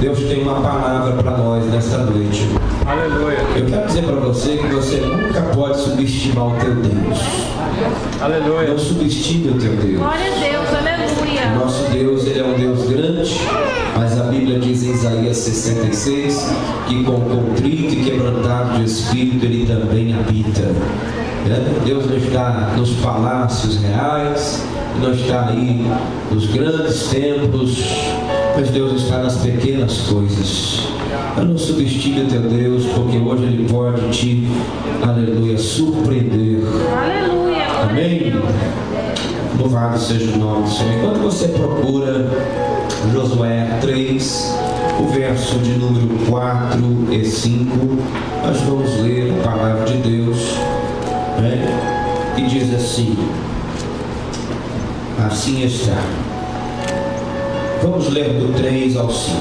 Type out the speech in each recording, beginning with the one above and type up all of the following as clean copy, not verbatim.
Deus tem uma palavra para nós nesta noite. Aleluia. Eu quero dizer para você que você nunca pode subestimar o teu Deus. Aleluia. Não subestime o teu Deus. Glória a Deus, aleluia. Nosso Deus, Ele é um Deus grande, mas a Bíblia diz em Isaías 66 que com contrito e quebrantado de espírito Ele também habita. Deus não está nos palácios reais, não está aí nos grandes templos, mas Deus está nas pequenas coisas. Eu não subestime o teu Deus, porque hoje Ele pode te, aleluia, surpreender. Aleluia. Amém? Louvado seja o nome do Senhor. Enquanto você procura Josué 3, o verso de número 4 e 5, nós vamos ler a palavra de Deus, que diz assim: assim está. Vamos ler do 3 ao 5.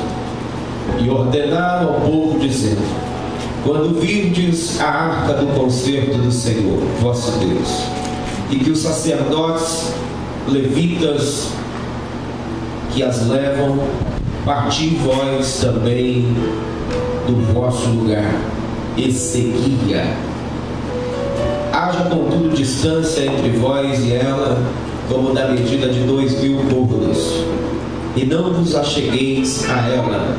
E ordenaram ao povo, dizendo: quando virdes a arca do concerto do Senhor, vosso Deus, e que os sacerdotes levitas que as levam, parti vós também do vosso lugar, e seguia. Haja contudo distância entre vós e ela, como da medida de 2.000 côvados, e não vos achegueis a ela.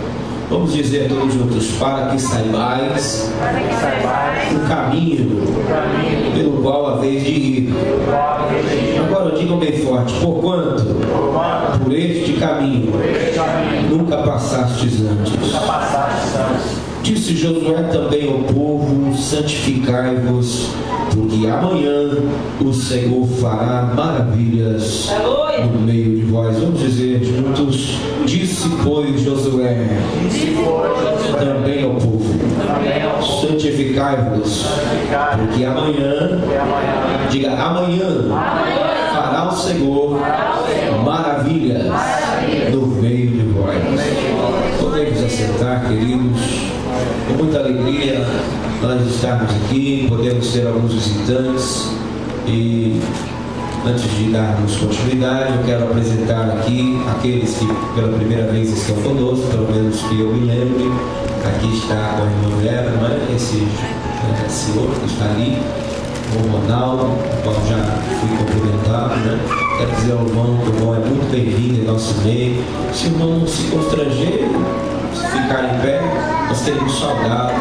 Vamos dizer todos juntos: para que saibais o caminho pelo qual haveis de ir. Agora digam bem forte: porquanto por este caminho nunca passastes antes. Disse Josué também ao povo: santificai-vos, porque amanhã o Senhor fará maravilhas no meio de vós. Vamos dizer juntos: disse pois Josué também ao povo: santificai-vos, porque amanhã, diga amanhã, fará o Senhor maravilhas no meio de vós. Podemos assentar, queridos. Com muita alegria nós estarmos aqui, podemos ter alguns visitantes, e antes de darmos continuidade, eu quero apresentar aqui aqueles que pela primeira vez estão conosco, pelo menos que eu me lembre. Aqui está a irmã Eva, não é? Esse senhor que está ali, o Ronaldo, o qual já fui cumprimentado, né? Quero dizer ao irmão que o irmão é muito bem-vindo em nosso meio. Se o irmão não se constranger, ficar em pé, nós queremos saudar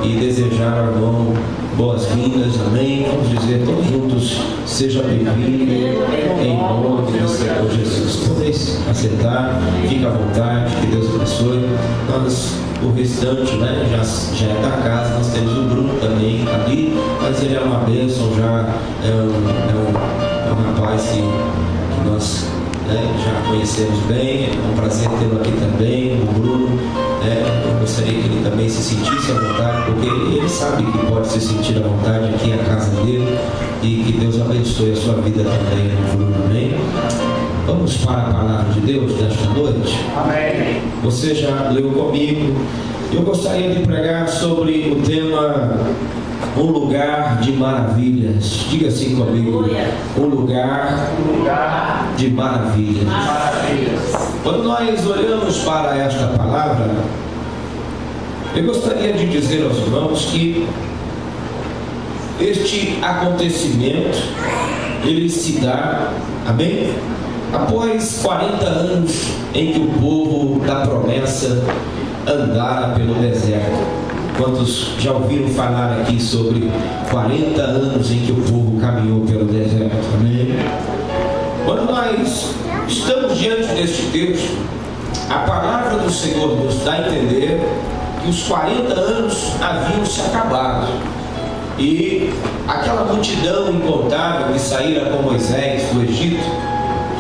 e desejar ao irmão boas-vindas, amém? Vamos dizer todos juntos: seja bem-vindo em nome do Senhor Jesus. Podeis assentar, fique à vontade, que Deus abençoe. Nós, o restante, né, já é da casa. Nós temos o Bruno também ali, mas ele é uma bênção, já é um rapaz que nós já conhecemos bem. É um prazer tê-lo aqui também, o Bruno. Eu gostaria que ele também se sentisse à vontade, porque ele sabe que pode se sentir à vontade aqui na casa dele, e que Deus abençoe a sua vida também, Bruno, amém? Vamos para a palavra de Deus nesta noite? Amém. Você já leu comigo. Eu gostaria de pregar sobre o tema um lugar de maravilhas. Diga assim comigo: um lugar de maravilhas. Quando nós olhamos para esta palavra, eu gostaria de dizer aos irmãos que este acontecimento, ele se dá, amém? Após 40 anos em que o povo da promessa andara pelo deserto. Quantos já ouviram falar aqui sobre 40 anos em que o povo caminhou pelo deserto? Amém? Quando nós estamos diante deste texto, a palavra do Senhor nos dá a entender que os 40 anos haviam se acabado, e aquela multidão incontável que saíra com Moisés do Egito,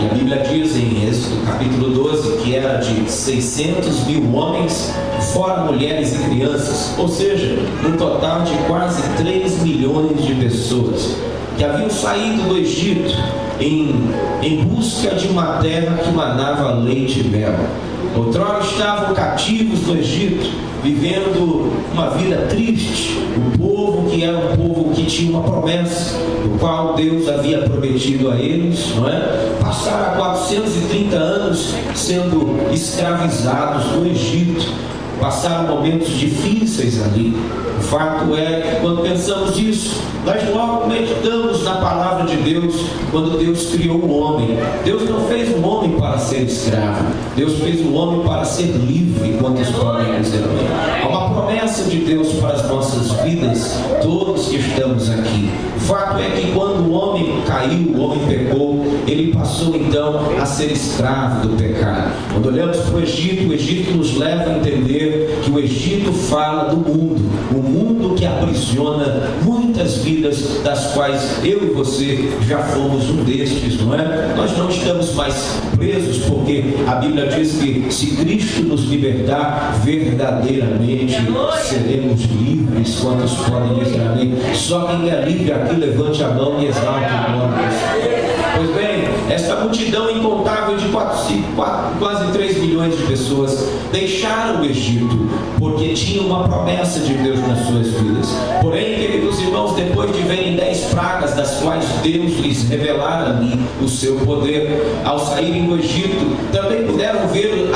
e a Bíblia diz em Êxodo capítulo 12 que era de 600.000 homens, fora mulheres e crianças, ou seja, um total de quase 3 milhões de pessoas que haviam saído do Egito em busca de uma terra que manava leite e mel. Outrora estavam cativos do Egito, vivendo uma vida triste. O povo que era um povo que tinha uma promessa, o qual Deus havia prometido a eles, não é? Passaram 430 anos sendo escravizados no Egito. passaram momentos difíceis ali. O fato é que quando pensamos isso, nós logo meditamos na palavra de Deus, quando Deus criou o homem. Deus não fez o homem para ser escravo, Deus fez o homem para ser livre. Quantos podem dizer amém? Há uma promessa de Deus para as nossas vidas, todos que estamos aqui. O fato é que quando o homem caiu, o homem pecou, ele passou então a ser escravo do pecado. Quando olhamos para o Egito nos leva a entender que o Egito fala do mundo, o mundo que aprisiona muitas vidas, das quais eu e você já fomos um destes, não é? Nós não estamos mais presos, porque a Bíblia diz que se Cristo nos libertar, verdadeiramente seremos livres. Quantos podem dizer amém? Só quem é livre aqui, levante a mão e exalte o nome de Deus. Pois bem, esta multidão incontável de quase 3 milhões de pessoas deixaram o Egito, porque tinha uma promessa de Deus nas suas vidas. Porém, queridos irmãos, depois de verem 10 pragas, das quais Deus lhes revelara ali o seu poder, ao saírem do Egito, também puderam ver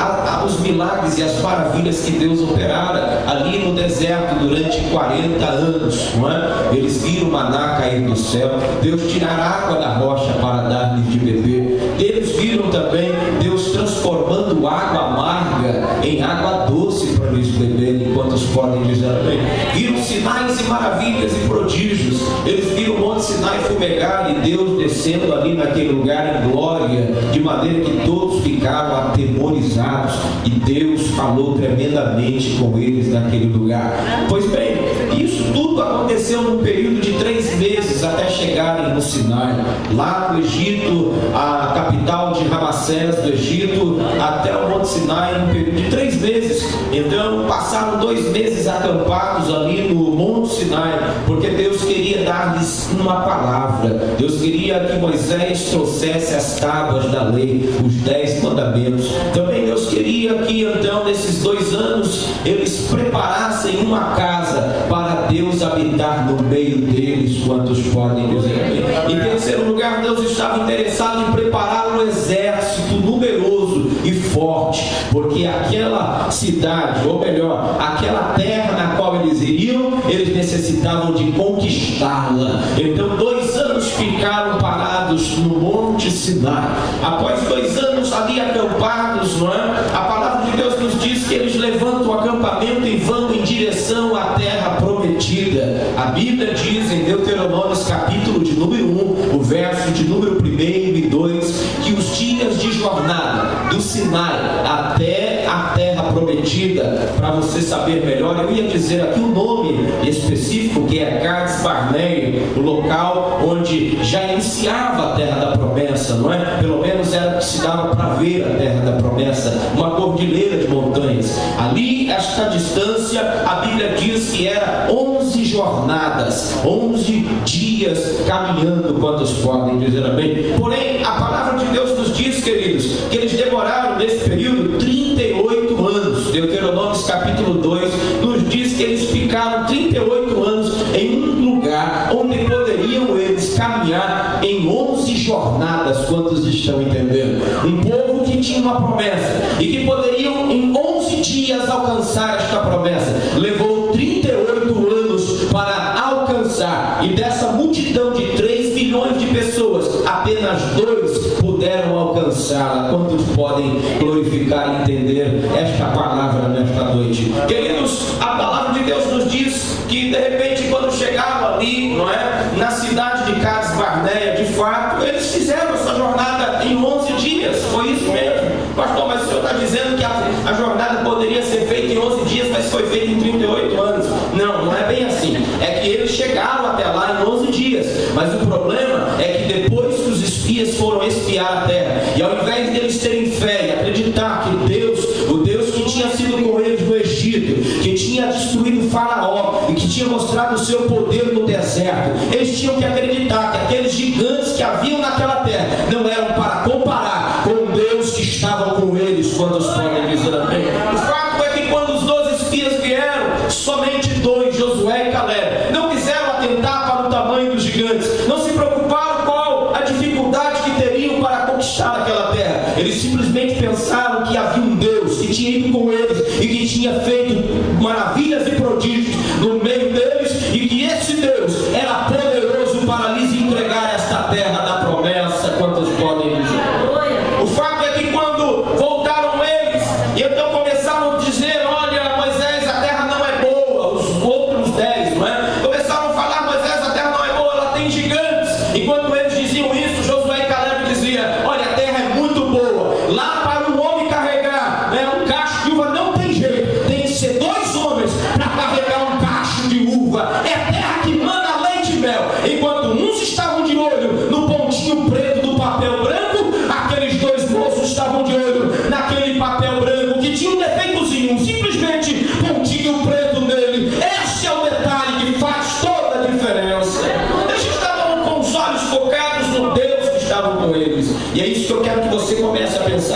os milagres e as maravilhas que Deus operara ali no deserto durante 40 anos, não é? Eles viram o maná cair do céu, Deus tirar água da rocha para dar-lhes de beber. Eles viram também Deus transformando água amarga em água doce para eles beberem. Quantos podem dizer amém? Viram sinais e maravilhas e prodígios. Eles viram o monte Sinai fumegar e Deus descendo ali naquele lugar em glória, de maneira que todos ficaram atemorizados, e Deus falou tremendamente com eles naquele lugar. Pois bem, isso tudo aconteceu num período de 3 meses até chegarem no Sinai, lá no Egito, a capital de Ramassés do Egito, até o monte Sinai, num período de 3 meses. Então passaram 2 meses acampados ali no monte Sinai, porque Deus queria dar-lhes uma palavra. Deus queria que Moisés trouxesse as tábuas da lei, os 10 mandamentos. Também Deus queria que então nesses 2 anos eles preparassem uma casa para Deus habitar no meio deles. Quantos podem dizer amém? Em terceiro lugar, Deus estava interessado em preparar um exército numeroso e forte, porque aquela cidade, ou melhor, aquela terra na qual eles iriam, eles necessitavam de conquistá-la. Então 2 anos ficaram parados no monte Sinai. Após 2 anos ali acampados, não é? A palavra de Deus nos diz que eles levantam o acampamento e vão em direção à terra prometida. A Bíblia diz em Deuteronômio capítulo de número 1, o verso de número 1 e 2, que os dias de jornada do Sinai até a terra prometida, para você saber melhor, eu ia dizer aqui o nome específico, que é Cades Barnea, o local onde já iniciava a terra da promessa, não é? Pelo menos era o que se dava para ver a terra da promessa, uma cordilheira de montanhas. Ali, esta distância, a Bíblia diz que era 11 jornadas, 11 dias caminhando. Quantos podem dizer amém? Porém, a palavra de Deus nos diz, queridos, que eles demoraram nesse período 38 anos. Deuteronômio capítulo 2 nos diz que eles ficaram 38 anos em um lugar onde poderiam eles caminhar em 11 jornadas. Quantos estão entendendo? Um povo que tinha uma promessa e que poderiam em 11 dias alcançar esta promessa. Levou 38 anos para alcançar, e dessa multidão de 3 milhões de pessoas, apenas 2 puderam alcançá-la. Quantos podem glorificar e entender esta palavra nesta noite? Queridos, a palavra de Deus nos diz que de repente, quando chegaram ali, não é, na cidade de Cades Barnea, de fato, eles fizeram essa jornada em 11 dias. Foi isso mesmo? Pastor, mas o senhor está dizendo que a jornada poderia ser feita em 11 dias, mas foi feita em 38 anos. Não, não é bem assim. É que eles chegaram até lá em 11 dias, mas o problema é que depois que os espias foram espiar a terra, e ao invés deles terem fé e acreditar que Deus, o Deus que tinha sido com eles no Egito, que tinha destruído o Faraó e que tinha mostrado o seu poder no deserto, eles tinham que acreditar que aqueles gigantes que haviam naquela terra não eram para comparar com o Deus que estava com eles. Quantos podem dizer amém? O fato é que quando os 12 espias vieram, somente 2, Josué e Caleb, não quiseram atentar para o tamanho dos gigantes, não se preocuparam qual a dificuldade que teriam para conquistar aquela terra. Eles simplesmente pensaram que havia um Deus que tinha ido com eles e que tinha feito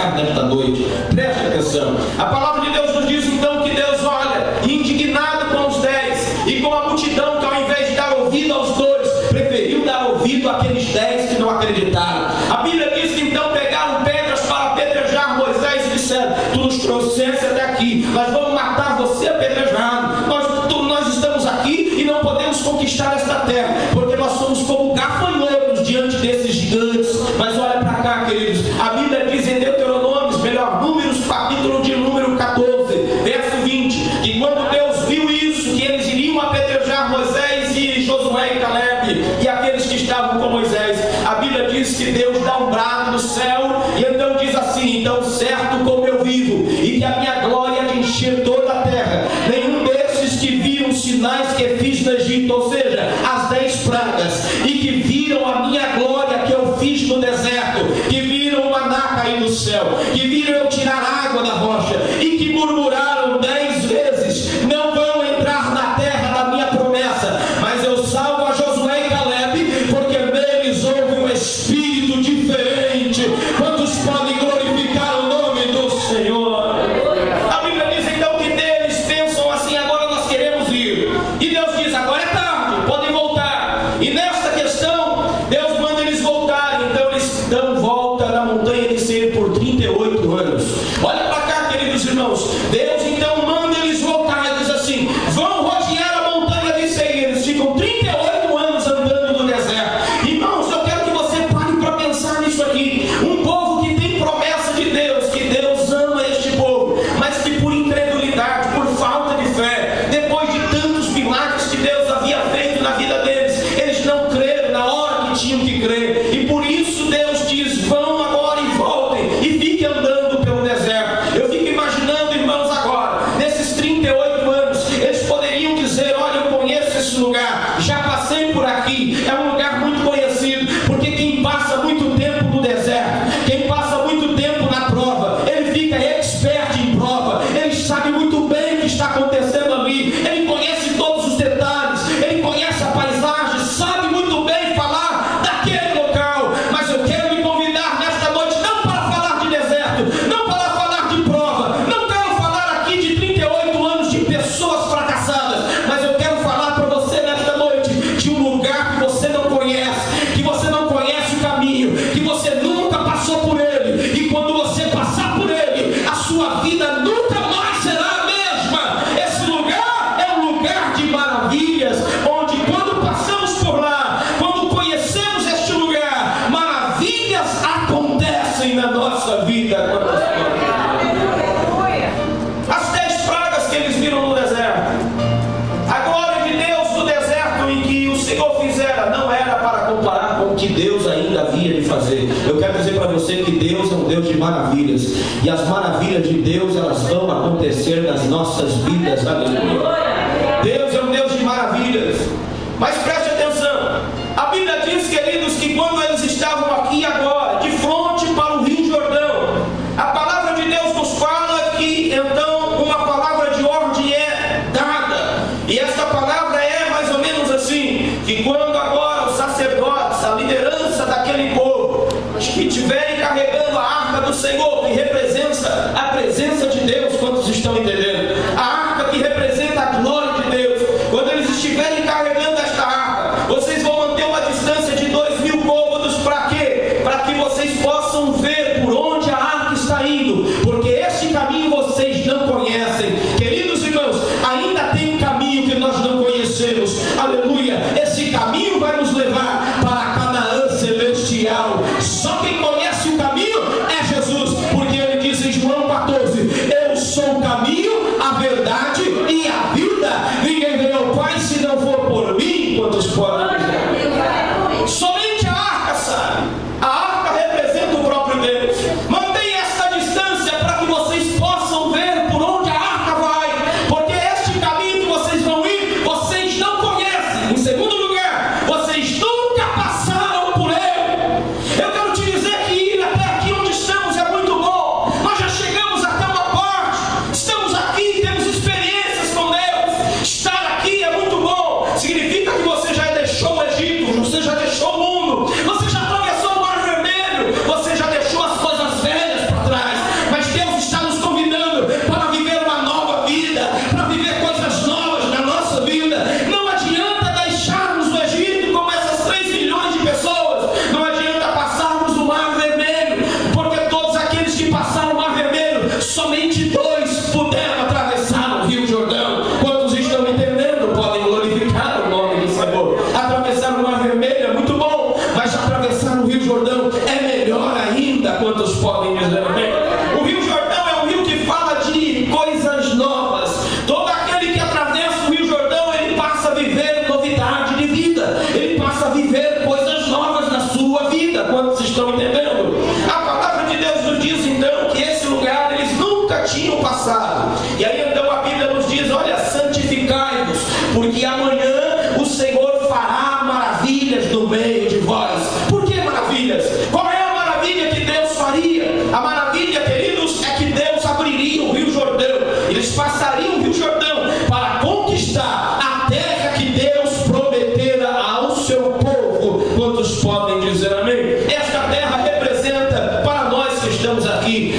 lugar nesta noite. Preste atenção. A palavra de Deus nos diz então que Deus olha, indignado com os 10 e com a multidão que ao invés de dar ouvido aos 2, preferiu dar ouvido àqueles 10 que não acreditaram. A Bíblia diz que então pegaram pedras para apedrejar Moisés e disseram: tu nos trouxeste até aqui, nós vamos matar você apedrejado. Nós estamos aqui e não podemos conquistar esta terra, porque nós somos como gafanhotos diante desses gigantes. Mas olha para cá, queridos, a Bíblia diz em Deuteronômio, melhor, Números, capítulo de número 14, verso 20, que quando Deus viu isso, que eles iriam apedrejar Moisés e Josué e Caleb e aqueles que estavam com Moisés, a Bíblia diz que Deus dá um brado do céu e então diz assim: então certo como eu vivo e que a minha glória de encher toda a terra, nenhum desses que viram os sinais que fiz no Egito, ou seja, as 10 pragas, e que viram a minha glória que eu fiz no deserto, que viram o maná cair do céu, que viram eu tirar água da rocha e que murmuraram 10 vezes, não vão entrar na terra da minha promessa. Mas eu salvo a Josué e Caleb, porque neles houve um espírito diferente. Quantos podem glorificar o nome do Senhor? A Bíblia diz então que deles pensam assim: agora nós queremos ir, e Deus diz: agora é tarde, podem voltar. E nesta questão Deus manda eles voltarem. Então eles dão volta na montanha de Seir por 38 anos. Olha para cá, queridos irmãos, Deus então manda eles voltar e diz assim: vão rodear a montanha de Seir. Eles ficam 38 anos andando no deserto. Irmãos, eu quero que você pare para pensar nisso aqui. Um povo que tem promessa de Deus, que Deus ama este povo, mas que por incredulidade, por falta de fé, depois de tantos milagres que Deus havia feito na vida deles, eles não creram na hora que tinham que crer. E por isso Deus diz: vão agora e voltem e fiquem andando pelo deserto. Eu fico imaginando, irmãos, agora, nesses 38 anos, eles poderiam dizer: olha, eu conheço esse lugar, já passei por aqui, é um lugar muito conhecido, porque quem passa muito tempo no deserto, quem passa muito tempo na prova, ele fica expert em prova, ele sabe muito bem o que está acontecendo ali, ele conhece todos os detalhes, ele conhece a paisagem, sabe muito bem falar daquele local. Mas eu quero lhe convidar nesta noite, não para falar de deserto, não para falar de prova, não quero falar aqui de 38 anos de pessoas fracassadas, mas eu quero falar para você nesta noite de um lugar que você não conhece o caminho, que você nunca passou por ele, e quando você passar por ele, a sua vida nunca mais será a mesma. Esse lugar é um lugar de maravilhas, onde quando passamos por lá, quando conhecemos este lugar, maravilhas acontecem na nossa vida. As 10 pragas que eles viram no deserto, a glória de Deus no deserto em que o Senhor fizera, não era para comparar com o que Deus ainda havia de fazer. Eu quero dizer para você que Deus é um Deus de maravilhas, e as maravilhas de Deus, elas vão acontecer nas nossas vidas. Aleluia. Deus é um Deus de maravilhas. Mas preste atenção, a Bíblia diz, queridos, que quando eles estavam aqui agora, de frente para o Rio Jordão, a palavra de Deus nos fala que então uma palavra de ordem é dada, e esta palavra é mais ou menos assim: que quando agora os sacerdotes, a liderança daquele povo, que estiverem carregando a arca do Senhor, que representa a presença de Deus, quantos estão entendendo? A arca que representa a glória de Deus, quando eles estiverem carregando esta arca, vocês vão manter uma distância de 2.000 côvados. Para quê? Para que vocês possam ver por onde a arca está indo, porque este caminho vocês não conhecem. Queridos irmãos, ainda tem um caminho que nós não conhecemos. Aleluia. Esse caminho vai nos levar para a Canaã celestial. Só quem conhece o caminho é Jesus, porque ele diz em João 14: eu sou o caminho, a verdade e a vida. Ninguém vem ao Pai se não for por mim. Quantos podem dizer? Somente a arca sabe. A arca representa o próprio Deus. Mantenha esta distância para que vocês possam ver por onde a arca vai, porque este caminho que vocês vão ir, vocês não conhecem. Em segundo lugar, vocês nunca passaram por ele. Eu quero te dizer que ir até aqui onde estamos é muito bom. Nós já chegamos até uma parte, estamos aqui, temos experiências com Deus, vida, para viver coisas novas na nossa vida. Não adianta deixarmos o Egito como essas 3 milhões de pessoas. Não adianta passarmos o Mar Vermelho, porque todos aqueles que passaram o Mar Vermelho, somente 2 puderam atravessar o Rio Jordão. Quantos estão entendendo? Podem glorificar o nome do Senhor. Atravessar o Mar Vermelho é muito bom, mas atravessar o Rio Jordão é melhor ainda. Quantos podem dizer amém? O Rio Jordão é um rio que fala de coisas novas. Todo aquele que atravessa o Rio Jordão, ele passa a viver novidade de vida. Ele passa a viver coisas novas na sua vida. Quantos estão entendendo? A palavra de Deus nos diz então que esse lugar eles nunca tinham passado. E aí então a Bíblia nos diz: olha, santificai-vos, porque amanhã o Senhor fará maravilhas no meio de vós. Por que maravilhas? Qual é a maravilha que Deus faria? A maravilha, queridos, é que Deus abriria o Rio Jordão. Eles passariam o Rio Jordão para conquistar a terra que Deus prometera ao seu povo. Quantos podem dizer amém? Esta terra representa para nós que estamos aqui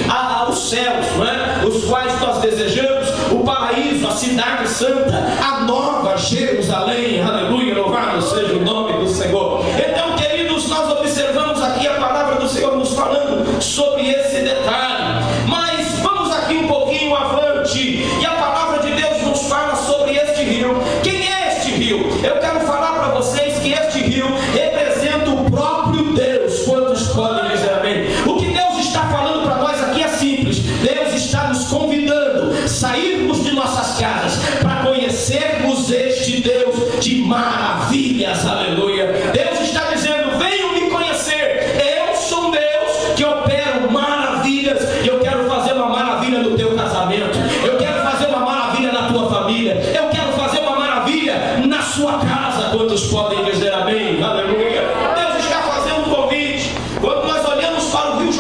os céus, não é? Os quais nós desejamos, o paraíso, a cidade santa, a nova Jerusalém. Aleluia, louvado seja o nome do Senhor. Então, queridos, nós observamos aqui a palavra do Senhor nos falando sobre esse detalhe. Mas vamos aqui um pouquinho avante, e a palavra de Deus nos fala sobre este rio. Quem é este rio? Eu quero falar para vocês que este rio representa o próprio Deus. Quantos podem dizer amém? O que Deus está falando para nós aqui é simples. Deus está nos convidando a sairmos de nossas casas para conhecermos este Deus de maravilhas. Aleluia. Deus está dizendo: venham me conhecer. Eu sou um Deus que opero maravilhas. E eu quero fazer uma maravilha no teu casamento. Eu quero fazer uma maravilha na tua família. Eu quero fazer uma maravilha na sua casa. Quantos podem dizer amém? Aleluia. Deus está fazendo um convite. Quando nós olhamos para o Rio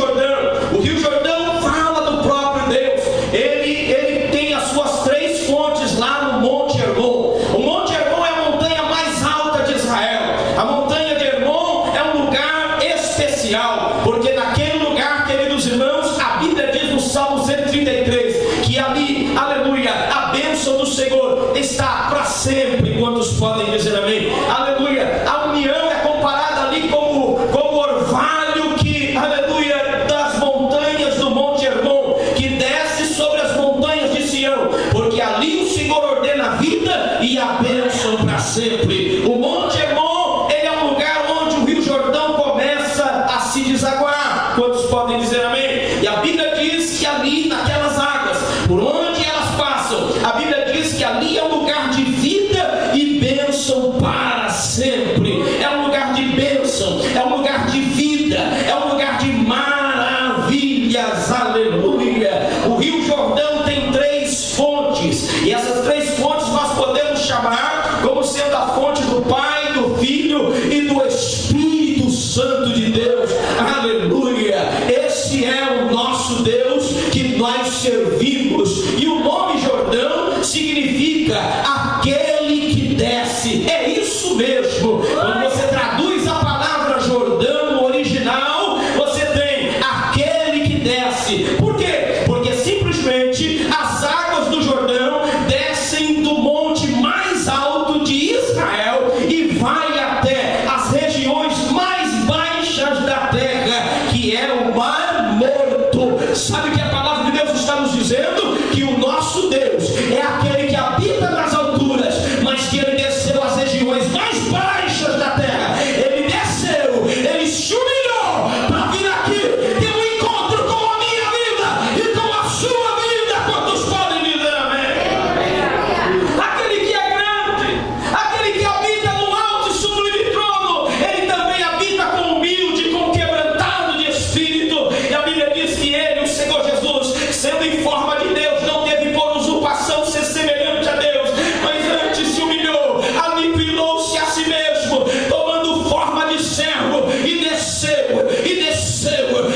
Jordão fala do próprio Deus. Ele tem as suas 3 fontes lá no Monte Hermon. O Monte Hermon é a montanha mais alta de Israel. A montanha de Hermon é um lugar especial, porque naquele lugar, queridos irmãos, a Bíblia diz no Salmo 133 que ali, aleluia, a bênção do Senhor está para sempre. Quantos podem dizer amém? Aleluia. A união é comparada ali como orvalho que, aleluia, das montanhas do Monte Hermon, que desce sobre as montanhas de Sião, porque ali o Senhor ordena a vida e a bênção para sempre. O Monte Hermon, ele é um lugar onde o Rio Jordão começa a se desaguar. Quantos podem dizer amém? E a Bíblia diz que ali, naquelas águas, por onde elas passam, a Bíblia diz que ali é um lugar de vida e bênção para sempre. É um lugar de bênção, é um lugar de vida, é um lugar de maravilhas. Aleluia. O Rio Jordão tem 3 fontes, e essas 3 fontes nós podemos chamar como sendo a fonte do Pai, do Filho e do Espírito Santo de Deus. Aleluia. Esse é o nosso Deus que nós servimos. E o nome Jordão significa aquele que desce. É isso mesmo. Quando você traduz a palavra Jordão no original, você tem aquele que desce. Por quê? Porque simplesmente as águas do Jordão descem do monte mais alto de Israel e vai até as regiões mais baixas da terra, que é o Mar Morto. Sabe o que a palavra de Deus está nos dizendo? Que o nosso Deus é aquele que habita nas alturas, mas que ele desceu às regiões mais baixas da terra. Ele desceu, ele se humilhou para vir aqui ter um encontro com a minha vida e com a sua vida. Quantos podem dizer amém? Aquele que é grande, aquele que habita no alto e sublime trono, ele também habita com humilde, com quebrantado de espírito. E a Bíblia diz que ele, o Senhor Jesus, sendo em forma de Deus, não teve por usurpação ser semelhante a Deus, mas antes se humilhou, aniquilou-se a si mesmo, tomando forma de servo, e desceu.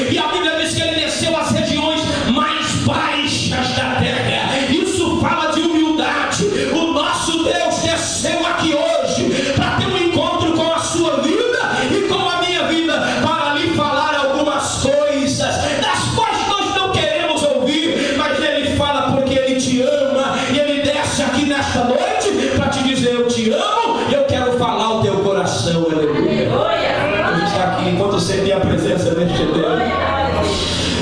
E a Bíblia diz que ele desceu às regiões mais baixas da terra. Isso fala de humildade. O nosso Deus desceu aqui hoje para ter um encontro com a sua vida e com a minha vida, para lhe falar algumas coisas das quais nós não queremos ouvir, mas ele fala porque ele te ama e ele sentir a presença deste Deus?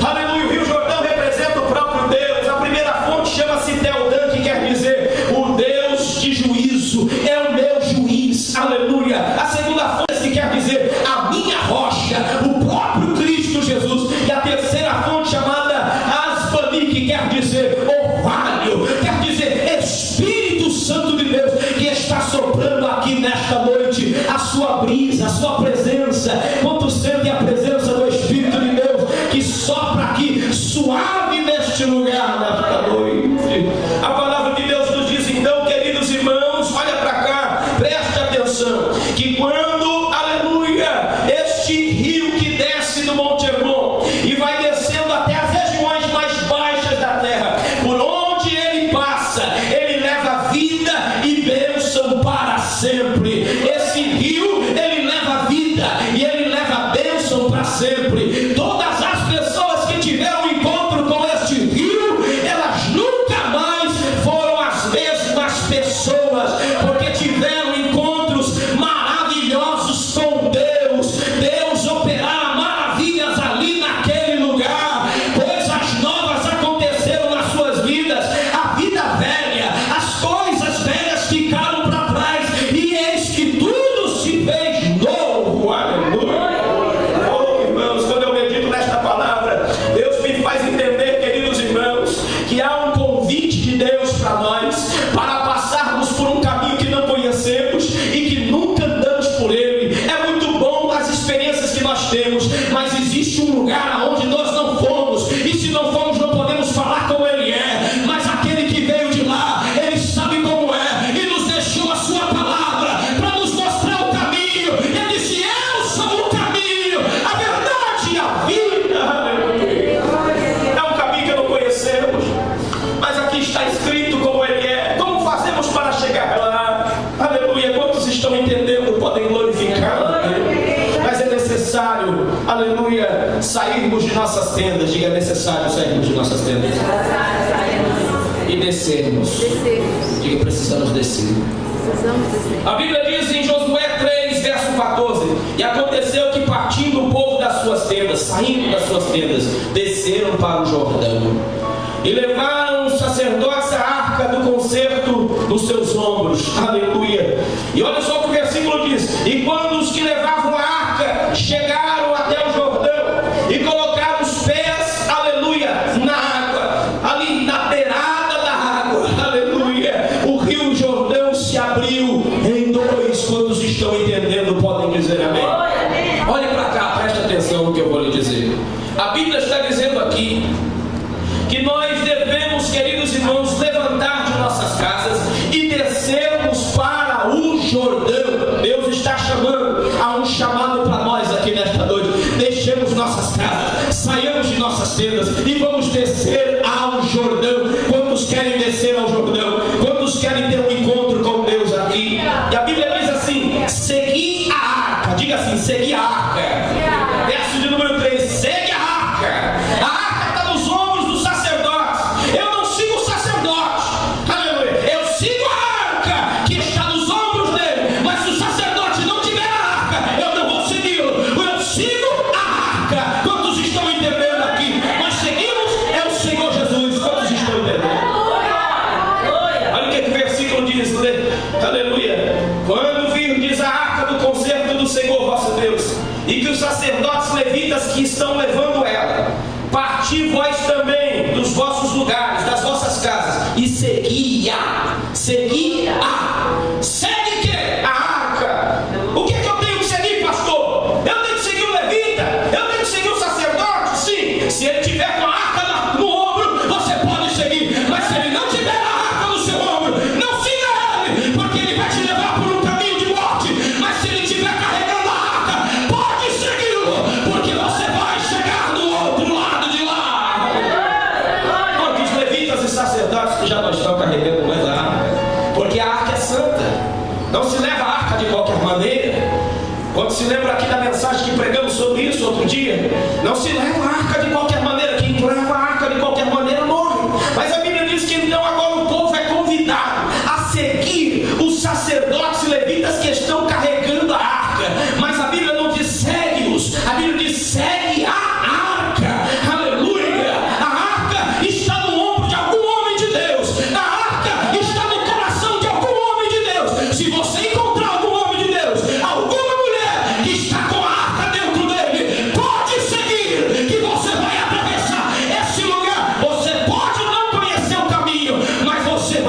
Aleluia, o Rio Jordão representa o próprio Deus. A primeira fonte chama-se Teldã, que quer dizer o Deus de juízo, é o meu juiz. Aleluia. A segunda fonte que quer dizer a minha rocha, o próprio Cristo Jesus. E a terceira fonte chamada Asbani, que quer dizer orvalho, quer dizer Espírito Santo de Deus, que está soprando aqui nesta noite, a sua brisa, a sua presença. Quanto sente a presença do Espírito de Deus que sopra aqui suave neste lugar, nesta noite? A palavra de Deus nos diz então, queridos irmãos, olha para cá, preste atenção, que quando, aleluia, este rio que desce do Monte Hermon e vai descendo até as regiões mais baixas da terra, por onde ele passa, ele leva vida e bênção para sempre. Esse rio, ele leva vida e ele leva bênção para sempre. Todas as pessoas que tiveram encontro com este rio, elas nunca mais foram as mesmas pessoas, porque tiveram encontros maravilhosos com Deus. Deus operara maravilhas ali naquele lugar. Coisas novas aconteceram nas suas vidas. A vida velha, as coisas velhas ficaram para trás, e eis que tudo se fez novo. Aleluia. Oh, irmãos, quando eu medito nesta palavra, Deus me faz entender, queridos irmãos, que há um convite de Deus para nós, para passarmos por um caminho que não conhecemos e que nunca andamos por ele. É muito bom as experiências que nós temos, mas existe um lugar onde nós não fomos, e se não fomos não podemos falar como ele é, mas aquele que veio de lá, ele sabe como é, e nos deixou a sua palavra para nos mostrar o caminho. Ele disse: eu sou o caminho, a verdade e a vida. Aleluia. É um caminho que não conhecemos, mas aqui está escrito como ele é. Como fazemos para chegar lá? Aleluia. Quantos estão entendendo podem glorificar? Mas é necessário, aleluia, sairmos de nossas tendas. Diga: é necessário sairmos de nossas tendas e descermos. Diga: precisamos descer. A Bíblia diz em Josué 3, verso 14: e aconteceu que, partindo o povo das suas tendas, saindo das suas tendas, desceram para o Jordão, e levaram os sacerdotes a arca do concerto nos seus ombros. Aleluia. E olha só o que o versículo diz: e quando os que levavam a arca chegaram até o Jordão e colocaram os pés, aleluia, na água, ali na beirada da água, aleluia, o rio Jordão se abriu em dois. Quantos estão entendendo podem dizer amém? Olhe para cá, preste atenção no que eu vou lhe dizer. A Bíblia está dizendo aqui que nós devemos, queridos irmãos, levantar de nossas casas e descermos para o Jordão. Deus está chamando, há um chamado para nós aqui nesta noite. Deixemos nossas casas, saiamos de nossas tendas e vamos descer ao Jordão. Quantos querem descer ao Jordão? Quantos querem ter um encontro com Deus aqui? E a Bíblia diz assim: segui a arca. Diga assim: segui a arca. Verso de número 3: segue a arca. A arca está nos ombros dos sacerdotes. Eu não sigo o sacerdote, aleluia, eu sigo a arca que está nos ombros dele. Mas se o sacerdote não tiver a arca, eu não vou segui-lo. Eu sigo a arca. Quantos estão entendendo aqui? Nós seguimos é o Senhor Jesus. Quantos estão entendendo? Olha o que o versículo diz, aleluia: quando virdes a arca do concerto do Senhor vosso Deus, e que os sacerdotes levitas que estão levando ela, parti vós também dos vossos lugares, das vossas casas, e segui-a. Segue o quê? A arca. O que é que eu tenho que seguir, pastor? Eu tenho que seguir o levita? Eu tenho que seguir o sacerdote? Sim, se ele tiver com a arca no ombro, você pode seguir. Mas se ele não tiver a arca no seu ombro, não siga ele, porque ele vai te levar por um caminho de morte. Mas se ele estiver carregando a arca, pode segui-lo, porque você vai chegar do outro lado de lá. Quantos levitas e sacerdotes que já não estão carregando mais a arca? Porque a arca é santa. Não se leva a arca de qualquer maneira. Quando se lembra aqui da mensagem que pregamos sobre isso outro dia, não se leva a arca de qualquer maneira. Quem leva a arca de qualquer maneira morre. Mas a Bíblia diz que então agora o povo é convidado a seguir os sacerdotes e levitas que estão carregando a arca. Mas a Bíblia não diz segue-os. A Bíblia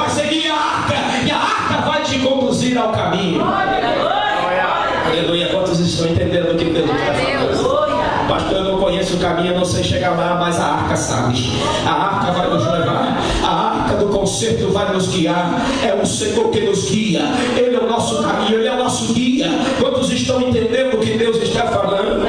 vai seguir a arca, e a arca vai te conduzir ao caminho. Aleluia. Quantos estão entendendo o que Deus está falando? Pastor, eu não conheço o caminho, eu não sei chegar lá, mas a arca sabe. A arca vai nos levar. A arca do concerto vai nos guiar. É o Senhor que nos guia. Ele é o nosso caminho, Ele é o nosso guia. Quantos estão entendendo o que Deus está falando?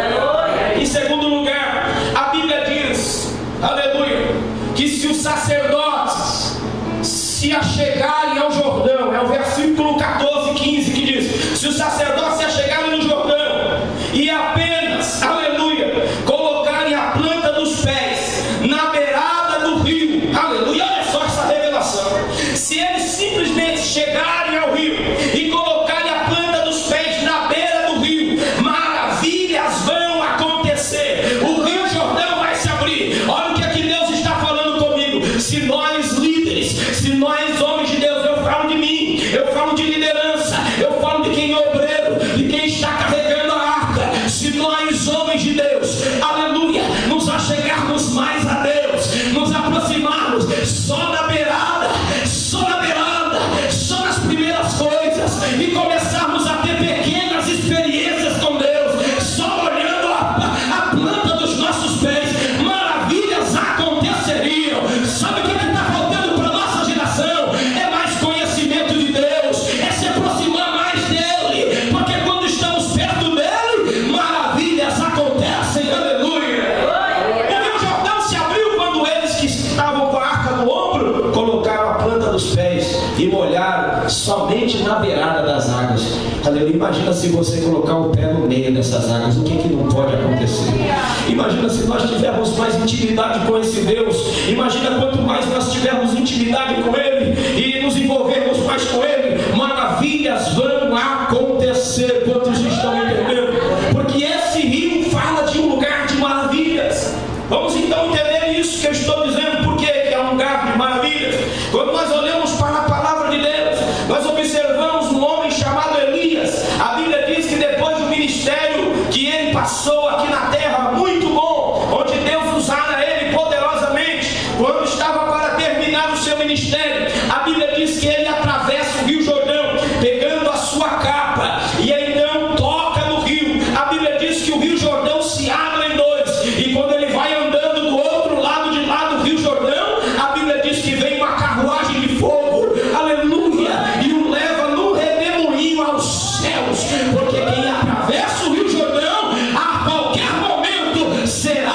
Em segundo lugar, a Bíblia diz, aleluia, que se os sacerdotes se achegarem ao Jordão, é o versículo 14 e 15 que diz: se os sacerdotes se achegarem no Jordão e apenas, aleluia, colocarem a planta dos pés na beirada do rio, aleluia, olha só essa revelação. Se eles simplesmente chegarem ao rio e colocarem a planta dos pés na beira do rio, maravilhas vão acontecer. O rio Jordão vai se abrir. Olha o que aqui Deus está falando comigo. Se nós líderes, se nós homens de Deus, eu falo de mim, eu falo de liderança, eu falo de quem é obreiro, de quem está carregando a arca. Se nós homens de Deus, aleluia, nos achegarmos mais a Deus, nos aproximarmos só na beirada, só nas primeiras coisas, e começarmos a ter pequenas experiências com Deus, só olhando a planta dos nossos pés, maravilhas aconteceriam. Sabe o que está faltando para a nossa geração? É mais conhecimento de Deus, é se aproximar mais dEle, porque quando estamos perto dEle, maravilhas acontecem, aleluia. O rio Jordão se abriu quando eles que estavam com a arca no ombro colocaram a planta dos pés e molharam somente na beirada das águas. Aleluia. Imagina se você colocar o pé no meio dessas águas, o que não pode acontecer? Imagina se nós tivermos mais intimidade com esse Deus. Imagina quanto mais nós tivermos intimidade com Ele e nos envolvermos mais com Ele, maravilhas vão acontecer. Quantos estão entendendo? Porque esse rio fala de um lugar de maravilhas. Vamos então entender isso que eu estou dizendo, porque é um lugar de maravilhas. Quando nós olhamos para a palavra de Deus, nós observamos um homem chamado Elias. A Bíblia diz que depois do ministério que ele passou aqui na terra, muito bom, onde Deus usara ele poderosamente, quando estava para terminar o seu ministério, a Bíblia diz que ele atravessa o rio Jordão, pegando a sua capa, e então toca no rio. A Bíblia diz que o rio Jordão se abre em dois, e quando ele vai andando do outro lado de lá do rio Jordão, a Bíblia diz que vem uma carruagem de fogo, aleluia, e o leva no redemoinho aos céus, porque quem atravessa o rio Jordão, a qualquer momento será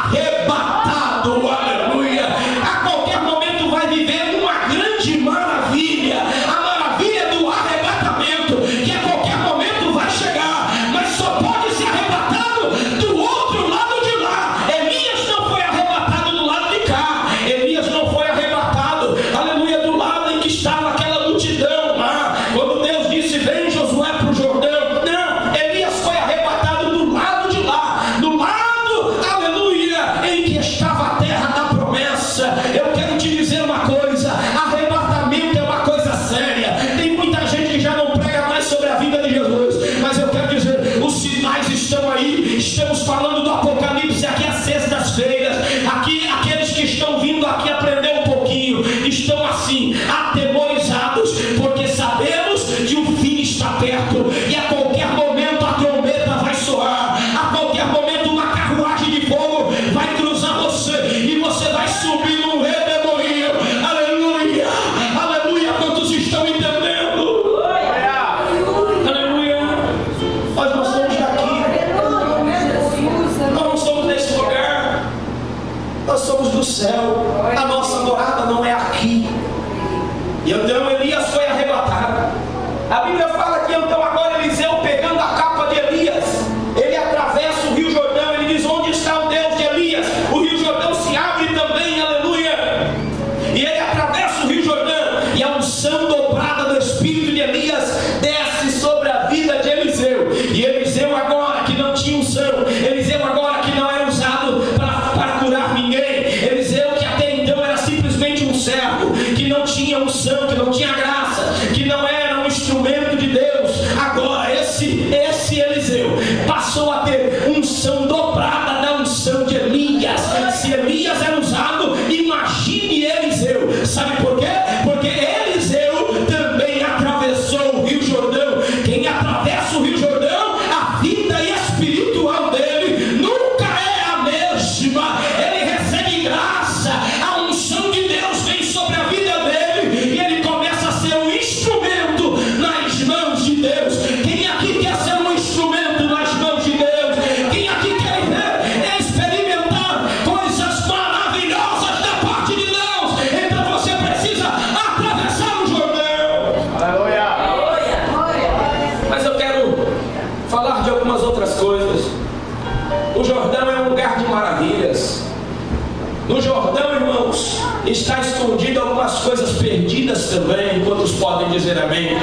arrebatado, aleluia. A qualquer momento vai viver uma grande maravilha, a maravilha do arrebatamento, que a qualquer momento vai chegar, mas só pode ser arrebatado do outro lado de lá. Elias não foi arrebatado do lado de cá, Elias não foi arrebatado, aleluia, do lado em que estava aquela multidão lá, quando Deus disse: vem Josué para o Jordão. Não, Elias foi arrebatado do lado de lá, do lado, aleluia, em que estava a terra da promessa. Eu quero te dizer uma coisa: arrebatamento é uma coisa séria. Tem muita gente que já não prega mais sobre a vida de Jesus, mas eu quero dizer, os sinais estão aí. Estamos falando do Apocalipse aqui às sextas-feiras. Aqui, aqueles que estão vindo aqui aprender um pouquinho, estão assim, atemorizados, porque sabemos que o fim está perto, e a qualquer momento a trombeta vai soar, a qualquer momento uma carruagem de fogo vai cruzar você, e você vai subir num redemoinho, aleluia, aleluia. Quantos estão entendendo? Aleluia. Nós não somos daqui, nós não somos desse lugar, nós somos do céu. A nossa morada não é aqui. E então Elias foi arrebatado. A Bíblia fala que então agora Eliseu, pegando a capa de Elias, ele atravessa o rio Jordão. Ele diz: onde está o Deus de Elias? O rio Jordão se abre também, aleluia. E ele atravessa o rio Jordão, e a unção dobrada do Espírito de Elias desce sobre a vida de Eliseu. E Eliseu agora que não tinha unção, Eliseu agora que não era usado para curar ninguém, Eliseu que até então era simplesmente um servo, que não tinha unção, que não tinha graça, que não era um instrumento de Deus, agora esse Eliseu passou a ter unção dobrada da unção de Elias. Se Elias era usado, imagine Eliseu. Sabe por quê? Porque ele marividas também, quantos podem dizer amém?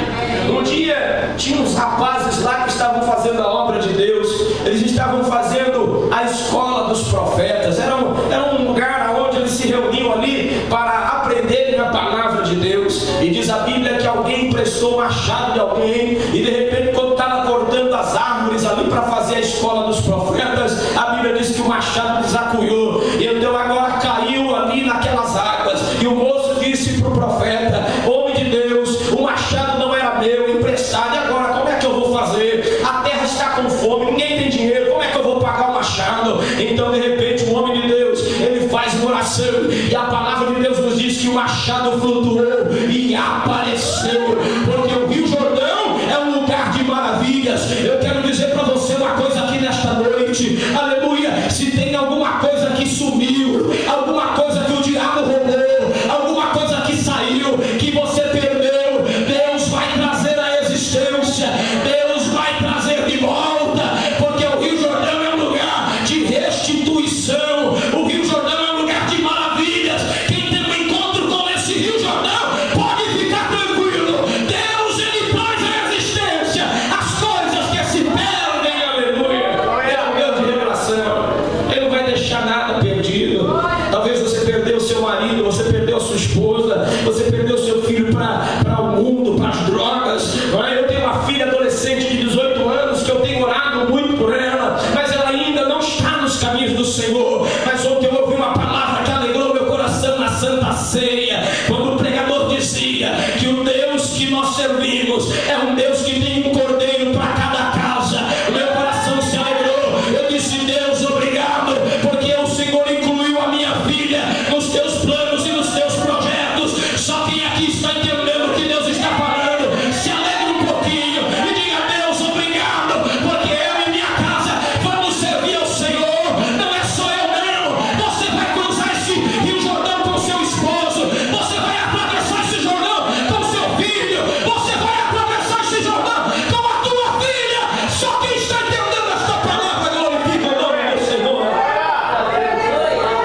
Um dia tinha uns rapazes lá que estavam fazendo a obra de Deus, eles estavam fazendo a escola dos profetas, era um lugar onde eles se reuniam ali para aprenderem a palavra de Deus. E diz a Bíblia que alguém emprestou o machado de alguém, e de repente, quando estava cortando as árvores ali para fazer a escola dos profetas, a Bíblia diz que o machado desacuiou, e então agora caiu ali naquelas águas. E o moço disse para o profeta: homem de Deus, o machado não era meu, emprestado, e agora como é que eu vou fazer? A terra está com fome, ninguém tem dinheiro, como é que eu vou pagar o machado? Então de repente o homem de Deus, ele faz uma oração, e a palavra de Deus nos diz que o machado flutuou e apareceu, porque o Rio Jordão é um lugar de maravilhas. Eu quero dizer para você uma coisa aqui nesta noite, aleluia: se tem alguma coisa que sumiu, alguma coisa que o diabo roubou, alguma coisa que saiu, que você perdeu, Deus vai trazer à existência, Deus vai trazer de volta, porque o Rio Jordão é um lugar de restituição, o Rio Jordão é um lugar de maravilhas. Quem tem um encontro com esse Rio Jordão pode ficar tranquilo, Deus, ele traz à existência as coisas que se perdem, aleluia. É o Deus de revelação, ele não vai deixar nada perdido. Talvez você perdeu o seu marido, você perdeu a sua esposa, você perdeu o seu filho para o mundo, para as drogas. Eu tenho uma filha adolescente de 18 anos que eu tenho orado muito por ela, mas ela ainda não está nos caminhos do Senhor. Mas ontem eu ouvi uma palavra que alegrou meu coração na Santa Ceia, quando o pregador dizia que o Deus que nós servimos é um Deus que tem um cordeiro para cada casa. O meu coração se alegrou. Eu disse: Deus, obrigado, porque o Senhor incluiu a minha filha nos teus planos e nos teus projetos. Só quem aqui está entendendo o que Deus está falando, se alegre um pouquinho e diga: Deus, obrigado, porque eu e minha casa vamos servir ao Senhor. Não é só eu não, você vai cruzar esse Rio Jordão com seu esposo, você vai atravessar esse Jordão com seu filho, você vai atravessar esse Jordão com a tua filha. Só quem está entendendo esta palavra glorifica o nome do Senhor.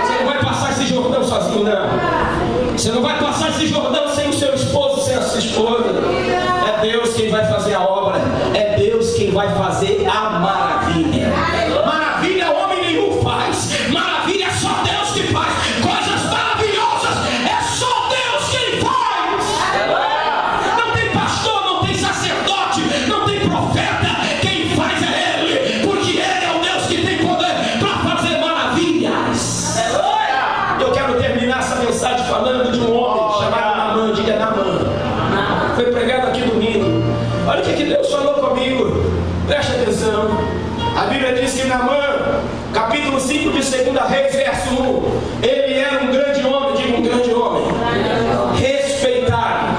Você não vai passar esse Jordão sozinho, não. Você não vai passar esse Jordão sem o seu esposo, sem a sua esposa. É Deus quem vai fazer a obra, é Deus quem vai fazer a maravilha. Maravilha homem nenhum faz, maravilha é só Deus que faz. Coisas maravilhosas é só Deus quem faz. Não tem pastor, não tem sacerdote, não tem profeta, quem faz é Ele, porque Ele é o Deus que tem poder para fazer maravilhas. Eu quero terminar essa mensagem falando de um homem chamado Naamã. Diga Naamã. Foi pregado aqui domingo. Olha o que Deus falou comigo. Preste atenção. A Bíblia diz que Naamã, capítulo 5 de 2 Reis, verso 1, ele era um grande homem. Diga um grande homem. Respeitado.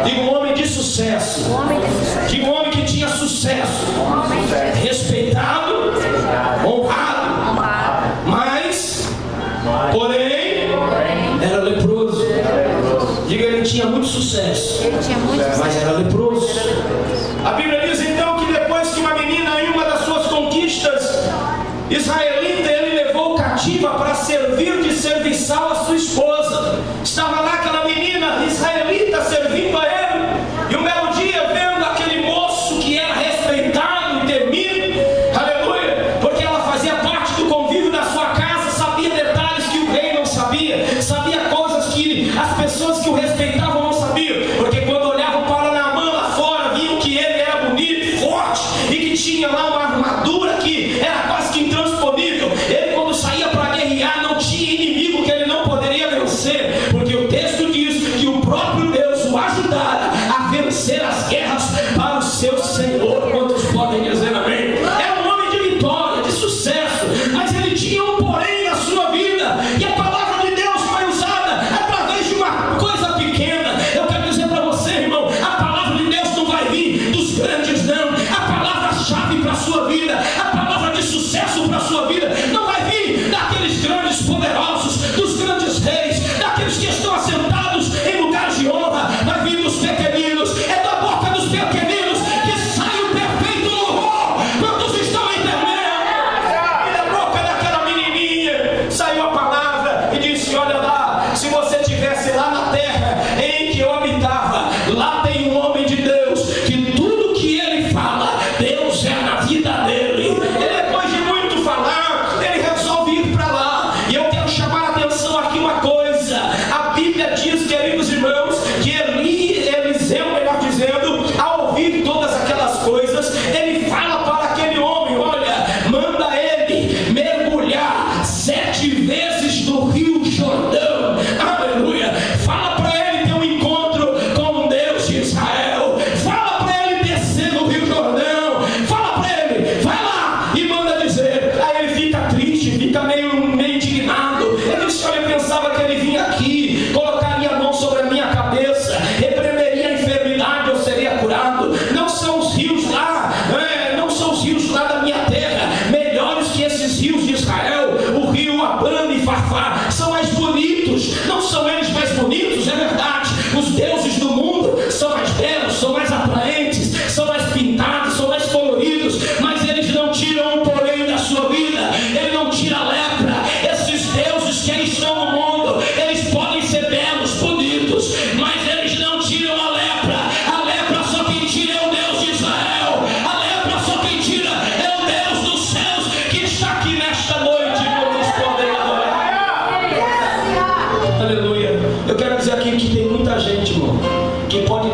Diga um homem de sucesso. Diga um homem que tinha sucesso. Respeitado, honrado, mas, porém, era leproso. Diga, ele tinha muito sucesso, mas era leproso. A Bíblia diz então que depois que uma menina, em uma das suas conquistas israelita, ele levou cativa para servir de serviçal a sua esposa. Estava lá aquela menina israelita servindo a ele, e um belo dia, vendo aquele moço que era respeitado e temido, aleluia, porque ela fazia parte do convívio da sua casa, sabia detalhes que o rei não sabia, sabia coisas que as pessoas que o respeitavam não sabiam, porque quando olhavam para Naamã lá fora, viam que ele era bonito, forte, e que tinha lá uma armadura que era quase que intransponível. Ele, quando saía para guerrear, não tinha inimigo que ele não poderia vencer, porque o texto diz que o próprio Deus o ajudara a vencer as guerras para o seu Senhor. Quantos podem dizer amém? É um homem de vitória, de sucesso, mas ele tinha um porém na sua vida, e a palavra de Deus foi usada através de uma coisa pequena. Eu quero dizer para você, irmão, a palavra de Deus não vai vir dos grandes, não. A palavra-chave para a sua vida, a palavra de sucesso para a sua vida, não vai vir daqueles grandes poderosos, dos grandes reis, daqueles que estão assentados em lugares de honra. Vai vir dos pequeninos, é da boca dos pequeninos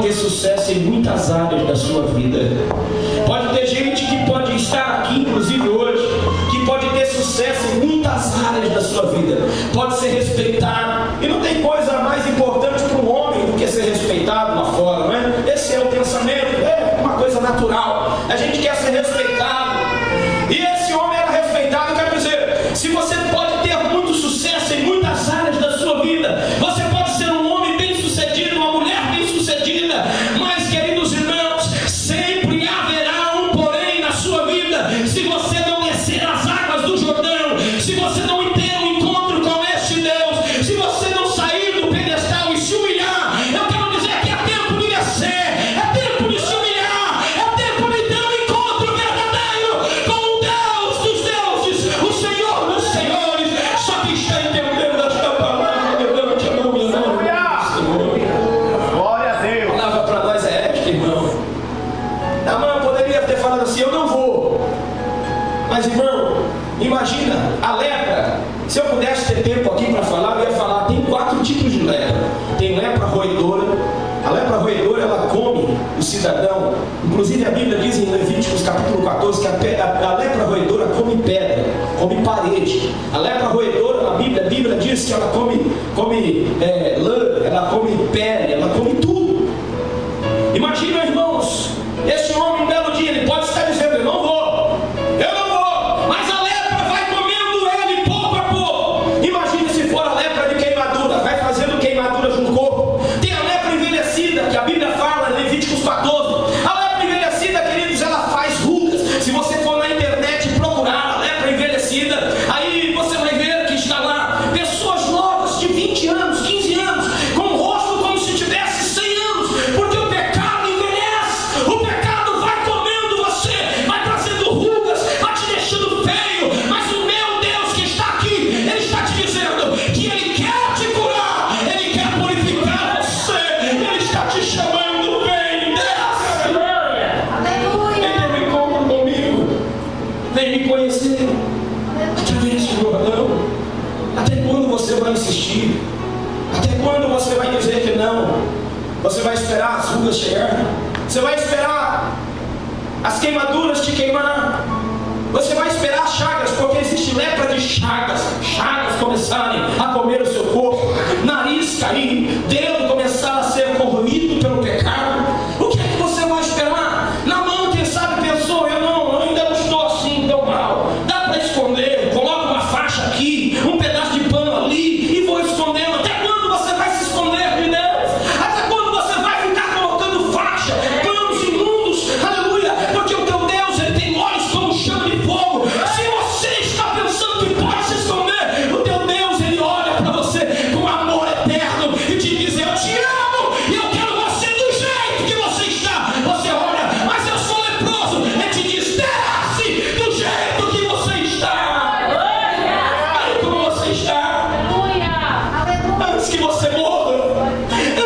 ter sucesso em muitas áreas da sua vida. Pode ter gente que pode estar aqui, inclusive hoje, que pode ter sucesso em muitas áreas da sua vida. Pode ser respeitado. E não tem coisa mais importante para um homem do que ser respeitado lá fora, não é? Esse é o pensamento, é uma coisa natural. A gente quer ser respeitado. E esse homem era respeitado, quer dizer, se você pode ter muito sucesso em muitas áreas da sua vida, você pode ser um homem bem-sucedido, uma mulher bem-sucedida, mas, queridos irmãos, sempre haverá um porém na sua vida. Se você não descer as águas do Jordão, se você não ter um encontro com este Deus, se você não sair do pedestal e se humilhar, eu quero dizer que é tempo de descer, é tempo de se humilhar, é tempo de ter um encontro verdadeiro com o Deus dos deuses, o Senhor dos senhores. Só que está entendendo esta palavra, levante a mão, meu irmão. Glória a Deus. A palavra para nós é esta, irmão. Naamã poderia ter falado assim: eu não vou. Mas, irmão, imagina a lepra. Se eu pudesse ter tempo aqui para falar, eu ia falar. Tem 4 tipos de lepra. Tem lepra roedora. A lepra roedora, ela come o cidadão. Inclusive a Bíblia diz em Levíticos capítulo 14 que a lepra roedora come pedra, come parede. A lepra roedora, a Bíblia diz que ela come lã, ela come pele, ela come tudo. Imagina, irmãos, esse homem, um belo dia, ele pode estar dizendo: eu não vou, mas a lepra vai comendo ele pouco a pouco. Imagine se for a lepra de queimadura, vai fazendo queimaduras no corpo. Tem a lepra envelhecida, que a Bíblia fala em Levíticos 14. A lepra envelhecida, queridos, ela faz rugas. Se você for na internet procurar a lepra envelhecida, aí você vai ver que está lá pessoas novas de 20 anos, 15 anos, com o rosto como se tivesse 100 anos, porque o pecado envelhece, o pecado vai comendo você, vai trazendo rugas, vai te deixando feio. Mas o meu Deus que está aqui, Ele está te dizendo que Ele quer te curar, Ele quer purificar você, Ele está te chamando, vem, desce. Vem ter um encontro comigo, vem me conhecer através do Jordão. Até quando você vai insistir? Até quando você vai dizer que não? Você vai esperar as rugas chegar? Você vai esperar as queimaduras te queimar? Você vai esperar as chagas, porque existe lepra de chagas. Chagas começarem a comer o seu corpo, nariz cair, dedo começar a ser corroído pelo pecado. O que é que você vai esperar? Naamã, quem sabe, pensou: eu ainda não estou assim tão mal. Dá para esconder, coloca uma faixa aqui, um pedaço de pano ali e vou escondendo. Até quando você vai se esconder de Deus? Até quando você vai ficar colocando faixa, panos imundos? Aleluia! Porque o teu Deus, Ele tem olhos como chama de fogo. Se você está pensando que pode se esconder, o teu Deus, Ele olha para você com amor eterno e te diz: eu te amo e eu quero você do jeito que você está. Você olha: mas eu sou leproso. Ele te diz: desce do jeito que você está. Olha como você está. Antes que você morra,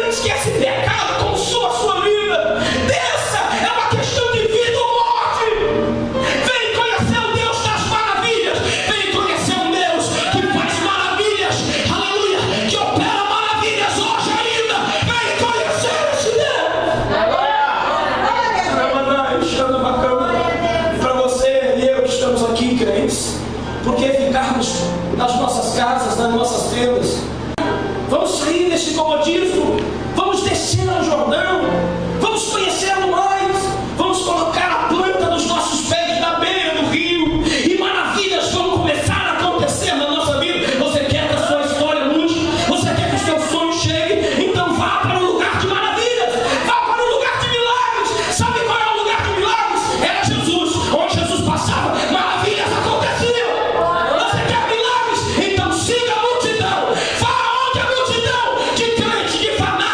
antes que esse pecado consuma a sua vida, desça. É uma questão de vida ou morte. Vem conhecer o Deus das maravilhas. Vem conhecer um Deus que faz maravilhas. Aleluia, que opera maravilhas hoje ainda. Vem conhecer esse Deus. Para você e eu estamos aqui, crentes, porque ficarmos nas nossas casas, nas nossas tendas. Vamos sair desse comodismo, vamos descer ao Jordão, vamos conhecê-lo mais, vamos colocar a planta dos nossos pés na beira do rio e maravilhas vão começar a acontecer na nossa vida. Você quer que a sua história mude? Você quer que os seus sonhos cheguem? Então vá para o lugar de maravilhas, vá para o lugar de milagres. Sabe qual é o lugar de milagres? Era Jesus. Onde Jesus passava, maravilhas aconteciam. Você quer milagres? Então siga a multidão. Vá onde a multidão de crente, de fanáticos,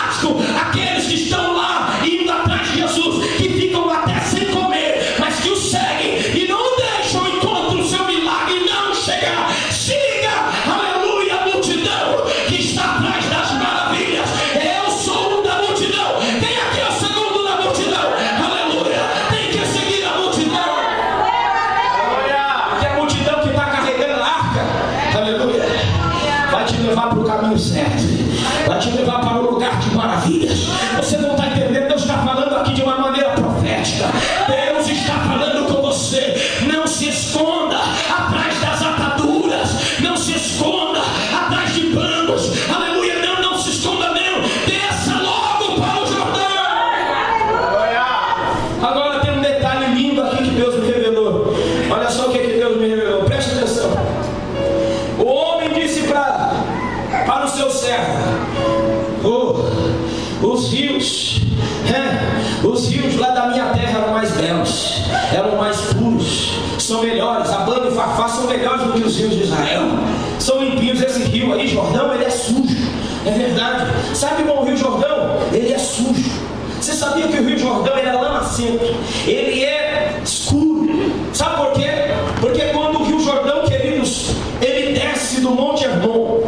mais puros, são melhores. Abana e Farfá são melhores do que os rios de Israel. São limpinhos. Esse rio aí, Jordão, ele é sujo. É verdade. Sabe, irmão, o Rio Jordão, ele é sujo. Você sabia que o Rio Jordão ele é lamacento? Ele é escuro. Sabe por quê? Porque quando o Rio Jordão, queridos, ele desce do Monte Hermon,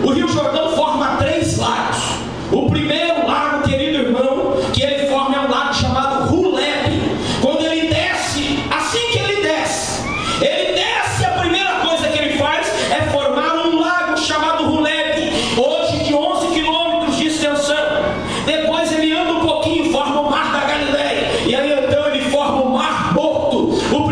o Rio Jordão forma 3 lagos. O primeiro lago, querido irmão, que ele forma é um lago chamado Huleb. Quando ele desce, assim que ele desce, a primeira coisa que ele faz é formar um lago chamado Huleb, hoje de 11 quilômetros de extensão. Depois ele anda um pouquinho, forma o Mar da Galileia, e aí então ele forma o Mar Morto, o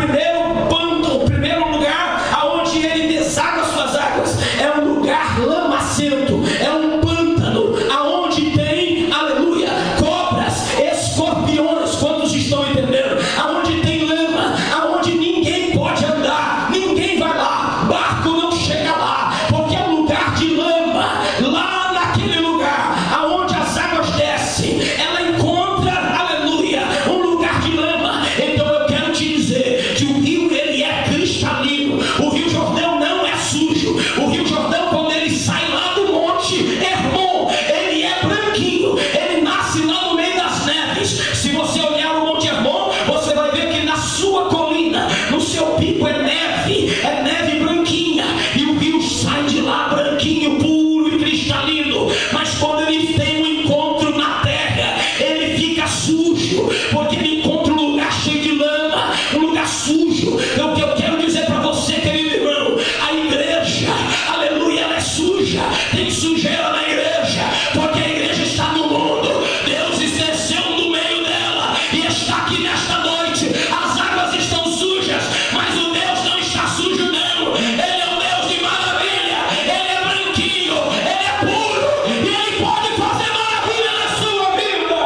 primeiro lugar aonde ele deságua suas águas. É um lugar lamacento, é um pântano, aonde tem, aleluia, cobras, escorpiões. Quantos estão entendendo? Aonde tem lama, aonde ninguém pode andar, ninguém vai lá, barco não chega lá, porque é um lugar de lama. Lá naquele lugar aonde as águas descem, ela encontra, aleluia, um lugar de lama. Então eu quero te dizer que o rio, ele é cristalino. O Rio Jordão não é sujo. O Rio Jordão, quando ele sai lá do Monte Hermon, ele é branquinho, ele nasce lá no meio das neves. Se você olhar o Monte Hermon, você vai ver que na sua colina, no seu pico é neve branquinha, e o rio sai de lá branquinho, puro e cristalino. Mas quando ele tem um encontro na terra, ele fica sujo, porque ele encontra um lugar cheio de lama, um lugar sujo. O que eu quero dizer para você, querido irmão, a igreja, aleluia, ela é suja. Tem sujeira na igreja, porque a igreja está no mundo. Deus desceu no meio dela e está aqui nesta noite. As águas estão sujas, mas o Deus não está sujo, não. Ele é um Deus de maravilha, ele é branquinho, ele é puro, e ele pode fazer maravilha na sua vida.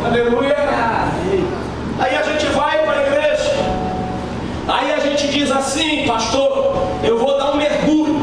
Aleluia. Aí a gente vai para a igreja, aí a gente diz assim: pastor, eu vou dar um mergulho,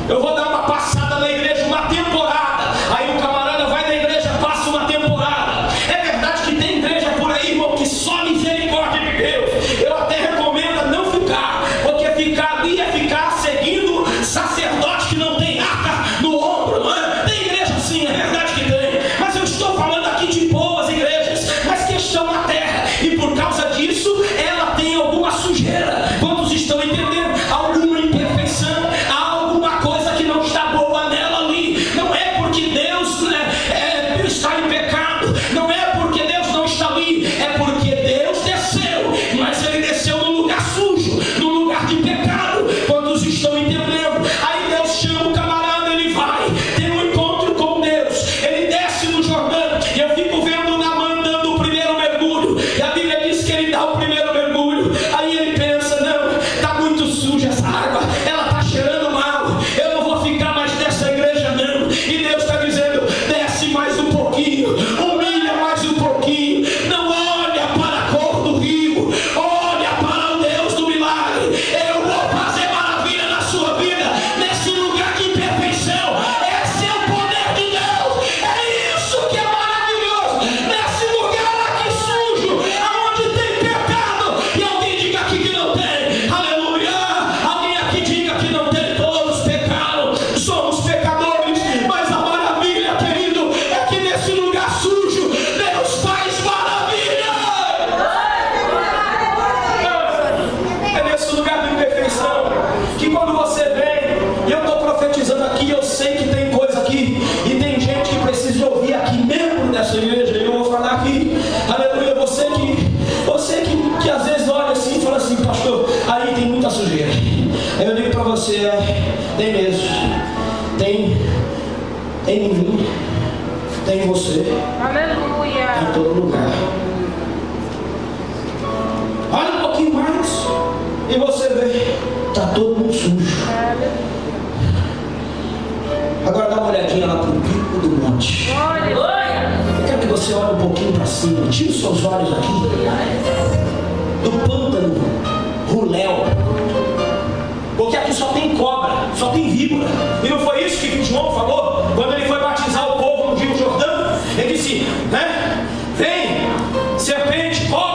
eu vou dar uma passada na igreja, uma temporada. Aí o camarada vai na igreja, passa uma temporada. É verdade que tem igreja por aí, irmão, que só misericórdia de Deus. Eu até recomendo não ficar, porque ficar ali é ficar seguindo sacerdote que não tem arca no ombro, não é? Tem igreja sim, é verdade que tem, mas eu estou falando aqui de boas igrejas, mas que estão na terra, e por causa disso ela tem alguma sujeira. Quantos estão entendendo? Alguma imperfeição, alguma coisa que não está boa nela ali. Não é porque Deus, né, está em pecado, não é porque Deus não está ali, é porque Deus desceu, mas ele desceu num lugar sujo, num lugar de pecado. Quantos estão entendendo? Aí Deus chama o camarada, ele vai, tem um encontro com Deus, ele desce no Jordão, e eu fico vendo Naamã dando o primeiro mergulho, e a Bíblia diz que ele dá o primeiro mergulho. Aí ele pensa: não, está muito suja essa água, ela está cheirando mal, eu não vou ficar mais nessa igreja não. E Deus está dizendo: desce mais um pouquinho, humilha mais um pouquinho, não olha para a cor do rio, olha para o Deus do milagre. Eu vou fazer maravilha na sua vida, nesse lugar de imperfeição. Esse é o poder de Deus, é isso que é maravilhoso. Nesse lugar aqui sujo, aonde tem pecado, e alguém diga aqui que não tem, aleluia. Alguém aqui diga que não tem. Todos pecaram, somos pecadores, mas a maravilha, querido, é que nesse lugar sujo Deus faz maravilha. É nesse lugar de imperfeição que quando você vem, e eu estou profetizando aqui, eu sei que tem coisa aqui, e tem gente que precisa ouvir aqui, membro dessa igreja, e eu vou falar aqui, aleluia. Você que às vezes olha assim e fala assim: pastor, aí tem muita sujeira. Aí eu digo para você: tem mesmo, tem em mim, tem em você, Aleluia. em todo lugar. Olha um pouquinho mais e você vê, está todo mundo sujo. Agora dá uma olhadinha lá para o pico do monte. Aleluia. Eu quero que você olhe um pouquinho para cima, tire os seus olhos aqui do pântano Ruléu, porque aqui só tem cobra, só tem víbora. E não foi isso que João falou quando ele foi batizar o povo no Rio Jordão? Ele disse, né? Vem, serpente, cobra.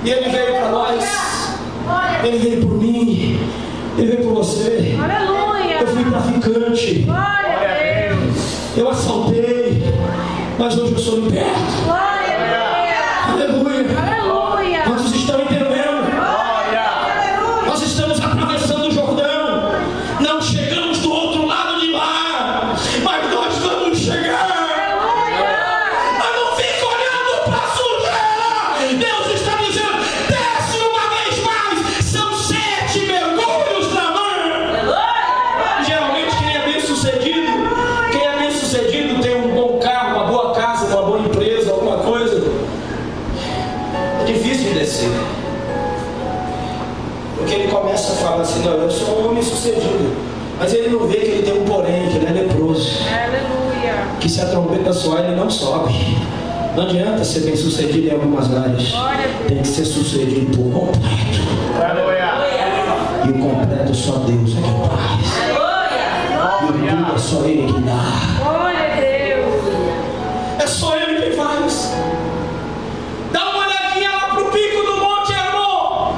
E Ele veio para nós. Ele veio por mim. Ele veio por você. Aleluia. Eu fui traficante. Glória a Deus. Eu assaltei. Mas hoje eu sou liberto. Glória a Deus. Aleluia. Aleluia. Quantos estão entendendo? Nós estamos atravessando o Jordão. Não chegamos do outro lado de lá. Mas nós vamos chegar. Mas não fica olhando para a sujeira. Deus está dizendo: desce uma vez mais. São 7 mergulhos na mar. Geralmente quem é bem sucedido tem um bom carro, uma boa casa, uma boa empresa, alguma coisa. É difícil de descer. Porque ele começa a falar assim: não, eu sou um homem sucedido. Mas ele não vê que ele tem um porém, que ele é leproso. Aleluia. Que se a trombeta soar, ele não sobe. Não adianta ser bem sucedido em algumas áreas. Tem que ser sucedido por completo. E o completo só Deus é que faz. E o tudo é só Ele que dá. Glória a Deus. É só Ele quem faz. Dá uma olhadinha lá pro pico do Monte Hermon.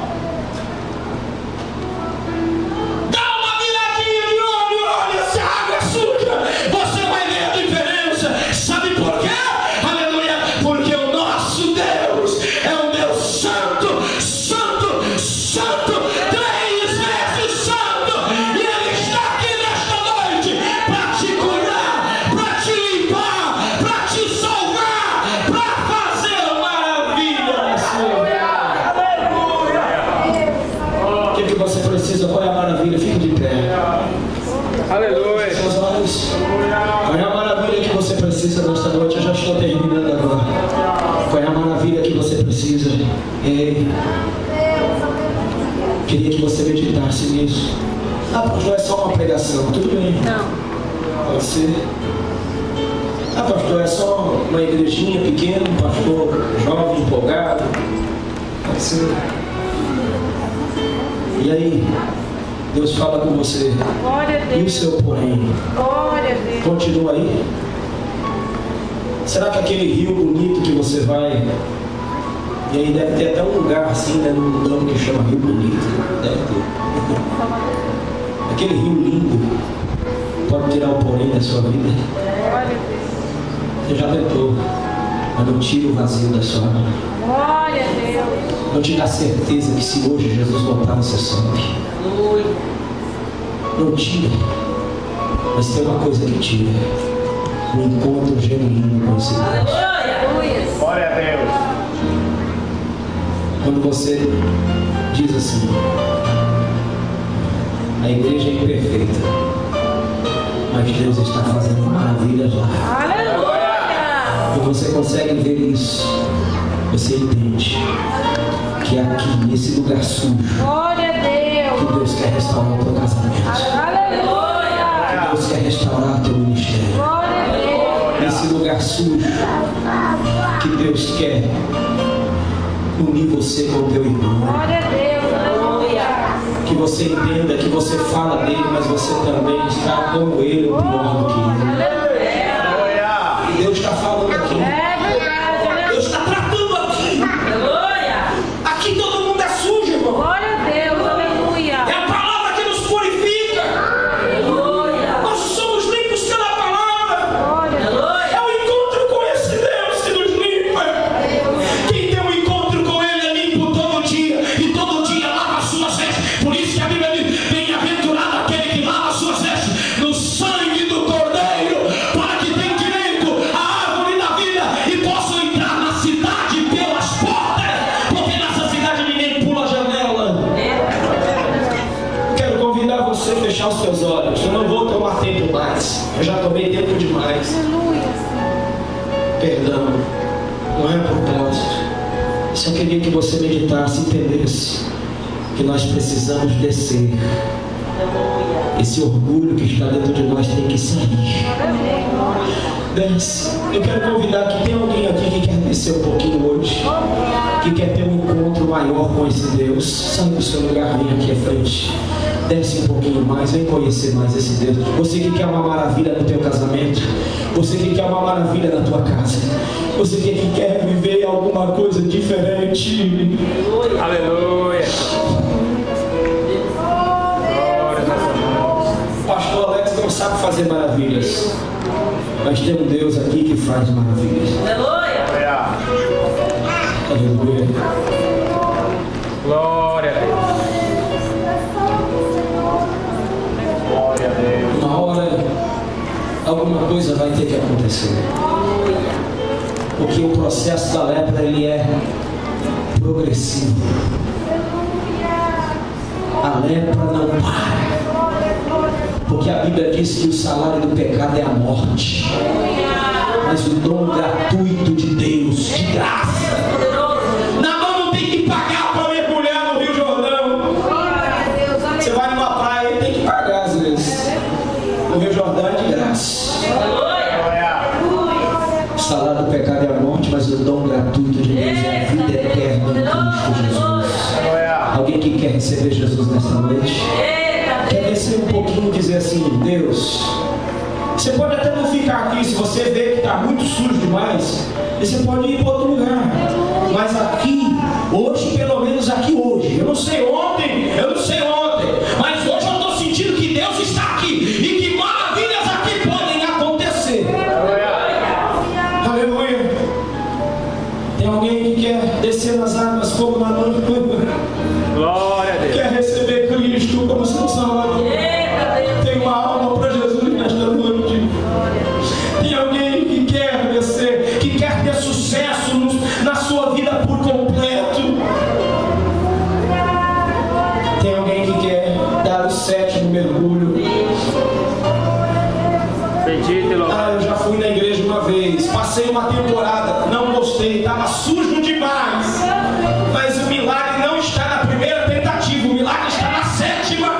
Dá uma viradinha de olho, olha, se a água é suja, você vai ver a diferença. Sabe por quê? Aleluia. Porque o nosso Deus é o Deus santo, santo, santo, 3 vezes santo. E Ele está aqui nesta noite para te curar, para te limpar, para te salvar, para fazer maravilhas. O que você precisa? Qual é a maravilha? Fique de pé. Aleluia. Seus olhos. Qual é a maravilha que você precisa nesta noite? Eu já estou terminando agora. Qual é a maravilha que você precisa? Ei, queria que você meditasse nisso. Ah, pastor, é só uma pregação. Tudo bem. Não. Pode ser. Ah, pastor, é só uma igrejinha pequena, um pastor jovem, empolgado. Pode ser. E aí, Deus fala com você. Glória a E o Deus. seu porém? Glória a Deus. Continua aí. Será que aquele rio bonito que você vai, e aí deve ter até um lugar assim, né, num mundão que chama Rio Bonito, deve ter. Aquele rio lindo pode tirar o porém da sua vida? Glória a Deus. Você já tentou, mas não tira o vazio da sua alma. Glória a Deus. Não te dá certeza que se hoje Jesus voltar, você sobe. Não tira. Mas tem uma coisa que tira: um encontro genuíno com esse Deus. Aleluia. Glória a Deus. Quando você diz assim: a igreja é imperfeita, mas Deus está fazendo maravilhas lá. Aleluia. E você consegue ver isso, você entende que aqui, nesse lugar sujo, Glória a que Deus. Deus quer restaurar o teu casamento, Aleluia. que Deus quer restaurar o teu ministério. Glória a Deus. Nesse lugar sujo, que Deus quer unir você com o teu irmão. Glória a Deus. Aleluia. Que você entenda que você fala dele, mas você também está como ele, ou pior do que ele. Aleluia. E Deus está falando aqui. É verdade. Deus está tratando aqui. Aleluia. Aqui todo mundo é sujo, irmão. Glória a Deus. Aleluia. É a palavra que nos purifica. Aleluia. Nós somos limpos pela palavra. Glória a Deus. É o encontro com esse Deus que nos limpa. Quem tem um encontro com Ele é limpo todo dia. E todo dia lava as suas vestes. Por isso que a Bíblia diz: bem-aventurado aquele que lava as suas vestes no sangue do Cordeiro, para que tenha direito à árvore da vida e possam entrar na cidade pelas portas. Porque nessa cidade ninguém pula a janela. Quero convidar você a fechar os seus olhos. Eu não vou tomar tempo mais. Eu já tomei tempo demais. Aleluia. Perdão, não é propósito. Só queria que você meditasse e entendesse que nós precisamos descer. Esse orgulho que está dentro de nós tem que sair. Desce. Eu quero convidar que tem alguém aqui que quer descer um pouquinho hoje, que quer ter um encontro maior com esse Deus. Sai do seu lugar, vem aqui à frente. Desce um pouquinho mais, vem conhecer mais esse Deus. Você que quer uma maravilha no teu casamento, você que quer uma maravilha na tua casa, você que quer viver alguma coisa diferente, time. Aleluia. Glória a Deus. O pastor Alex não sabe fazer maravilhas, mas tem um Deus aqui que faz maravilhas. Aleluia. Aleluia. Glória a Deus. Glória a Deus. Uma hora, alguma coisa vai ter que acontecer. Porque o processo da lepra, ele é progressivo. A lepra não para. Porque a Bíblia diz que o salário do pecado é a morte. Mas o dom gratuito de Deus, de graça. Não tem que pagar para mergulhar no Rio Jordão. Você vai numa praia e tem que pagar às vezes. O Rio Jordão é de graça. O salário do pecado é a morte, mas o dom gratuito de Deus é a vida eterna em Cristo Jesus. Alguém que quer receber Jesus nesta noite? Quer descer um pouquinho e dizer assim: Deus, você pode até não ficar aqui, se você vê que está muito sujo demais, você pode ir para outro lugar. Mas aqui, hoje, pelo menos aqui hoje, eu não sei ontem, mas hoje eu estou sentindo que Deus está aqui e que maravilhas aqui podem acontecer. Aleluia. Tem alguém que quer descer nas águas como na noite? Glória a Deus. Quer receber Cristo como seu Salvador? Tem uma alma para Jesus nesta noite. Tem alguém que quer descer, que quer ter sucesso na sua vida por completo? Tem alguém que quer dar o 7º mergulho? Bendito e louvado. Eu já fui na igreja uma vez, passei uma temporada, não gostei, estava sujo demais. Mas o milagre não está na primeira tentativa, o milagre está na 7ª.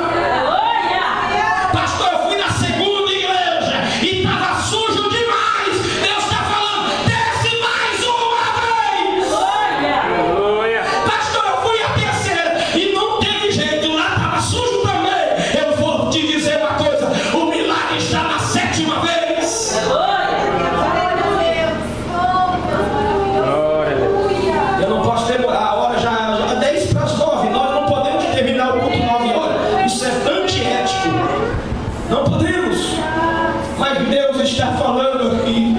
Pastor, eu fui na 2ª igreja e estava sujo demais. Deus está falando: desce mais uma vez. Aleluia. Pastor, eu fui a 3ª e não teve jeito, lá estava sujo também. Eu vou te dizer uma coisa: o milagre está na 7ª vez. Glória a Deus. Eu não posso demorar, a hora já 10 para as 9. Nós não podemos terminar o culto 9 horas. Isso é antiético. Não podemos. Mas Deus está falando aqui.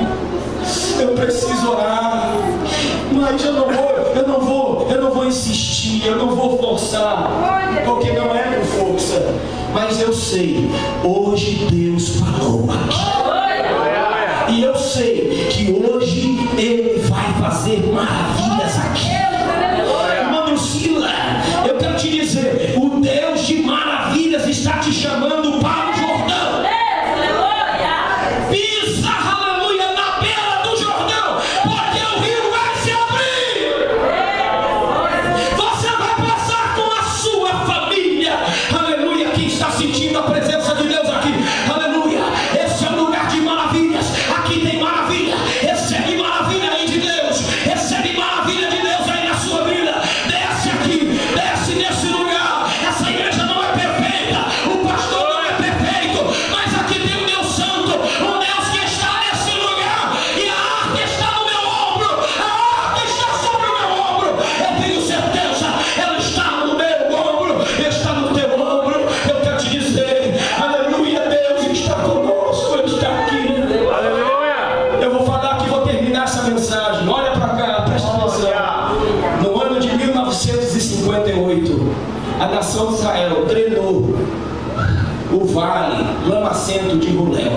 Eu preciso orar. Mas eu não vou insistir, eu não vou forçar. Porque não é por força. Mas eu sei, hoje Deus falou aqui. E eu sei que hoje Ele vai fazer maravilhas aqui. Irmã Lucila, eu quero te dizer: o Deus de maravilhas está te chamando para o Jordão. Pisa, aleluia, na beira do Jordão, porque o rio vai se abrir. Você vai passar com a sua família. Aleluia, quem está sentindo a presença de Deus aqui? Aleluia, esse é um lugar de maravilhas. Aqui tem maravilha. Recebe maravilha aí de Deus. Recebe maravilha de Deus aí na sua vida. Desce aqui, desce nesse lugar. Essa igreja não é perfeita, o pastor não é perfeito, mas aqui tem um Deus santo, um Deus que está nesse lugar. E a arca está no meu ombro, a arca está sobre o meu ombro. Eu tenho certeza, ela está no meu ombro, está no teu ombro. Eu quero te dizer, aleluia, Deus está conosco, Ele está aqui. Aleluia. Eu vou falar aqui, vou terminar essa mensagem. Olha para cá, presta atenção. No ano de 1958, a nação de Israel drenou o vale lamacento de Ruléu.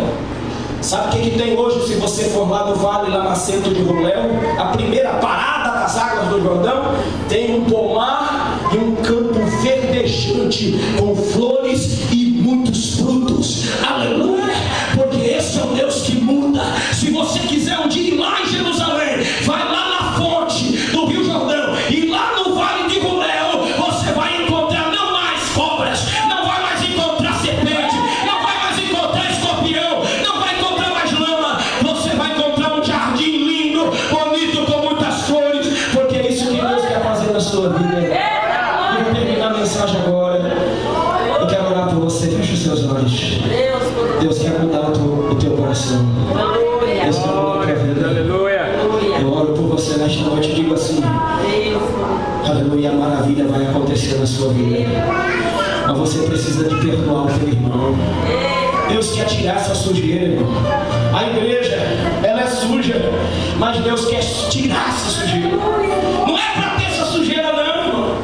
Sabe o que tem hoje? Se você for lá no vale lamacento de Ruléu, a primeira parada das águas do Jordão, tem um pomar e um campo verdejante com flores e muitos frutos. Aleluia! Porque esse é o Deus que muda. Se você quiser um dia ir lá em Jerusalém, vai lá na fonte do Rio Jordão e lá no vale de Ruléu, você vai encontrar não mais cobras, não vai mais encontrar serpente, não vai mais encontrar escorpião, não vai encontrar mais lama. Você vai encontrar um jardim lindo, bonito, com muitas flores, porque é isso que Deus quer fazer na sua vida. Eu vou terminar a mensagem agora. Eu quero orar por você. Feche os seus olhos. Deus quer mudar o teu coração. Deus quer mudar a tua vida. Aleluia. Eu oro por você nesta noite e digo assim: e a maravilha vai acontecer na sua vida. Mas você precisa de perdoar o teu irmão. Deus quer tirar essa sujeira, irmão. A igreja, ela é suja, mas Deus quer tirar essa sujeira. Não é para ter essa sujeira não, irmão.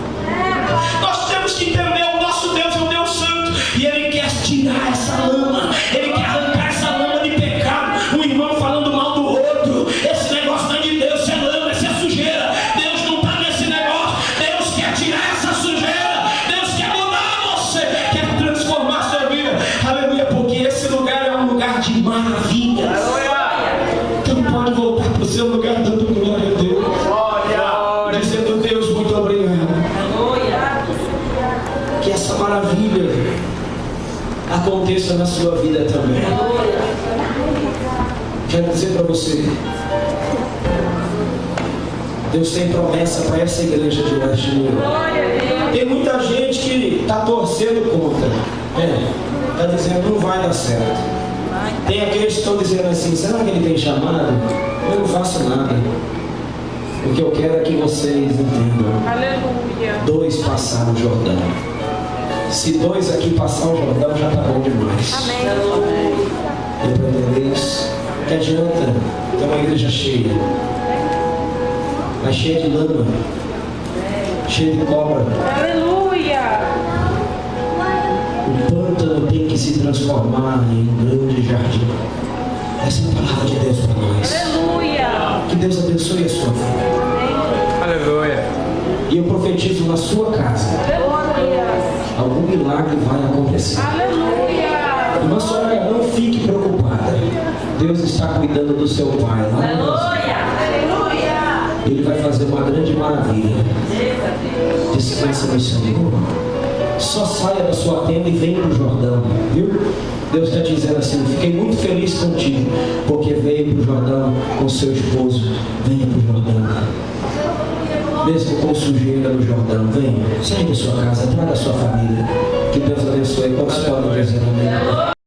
Nós temos que entender, o nosso Deus é um Deus santo, e Ele quer tirar essa lama, Ele quer arrancar essa lama de pecado. Um irmão falando mal do outro, esse negócio não é de Deus, isso é lama, isso é sujeira. Deus não está nesse negócio. Deus quer tirar essa sujeira, Deus quer mudar você, quer transformar a sua vida. Aleluia, porque esse lugar é um lugar de maravilhas. Então pode voltar para o seu lugar dando glória a Deus, dizendo: Deus, muito obrigado. Que essa maravilha aconteça na sua vida também. Quero dizer para você, Deus tem promessa para essa igreja de hoje. Tem muita gente que está torcendo contra, está dizendo: não vai dar certo. Tem aqueles que estão dizendo assim: será que ele tem chamado? Eu não faço nada. O que eu quero é que vocês entendam. Aleluia. 2 passaram o Jordão. Se 2 aqui passar o Jordão, já está bom demais. Amém. Deu para entender isso? Que adianta ter uma igreja cheia, mas cheia de lama, cheia de cobra. Aleluia. O pântano tem que se transformar em um grande jardim. Essa é a palavra de Deus para nós. Aleluia. Que Deus abençoe a sua vida. Aleluia. E eu profetizo na sua casa, algum milagre vai acontecer. Aleluia. Irmã Sônia, não fique preocupada. Deus está cuidando do seu pai lá no Brasil. Aleluia. Ele vai fazer uma grande maravilha. Descansa no Senhor. Só saia da sua tenda e venha para o Jordão, viu? Deus está dizendo assim: fiquei muito feliz contigo, porque veio para o Jordão com seu esposo. Venha para o Jordão. Mesmo com sujeira no Jordão, venha. Saia da sua casa, traga a sua família. Que Deus abençoe. Quantos podem dizer amém?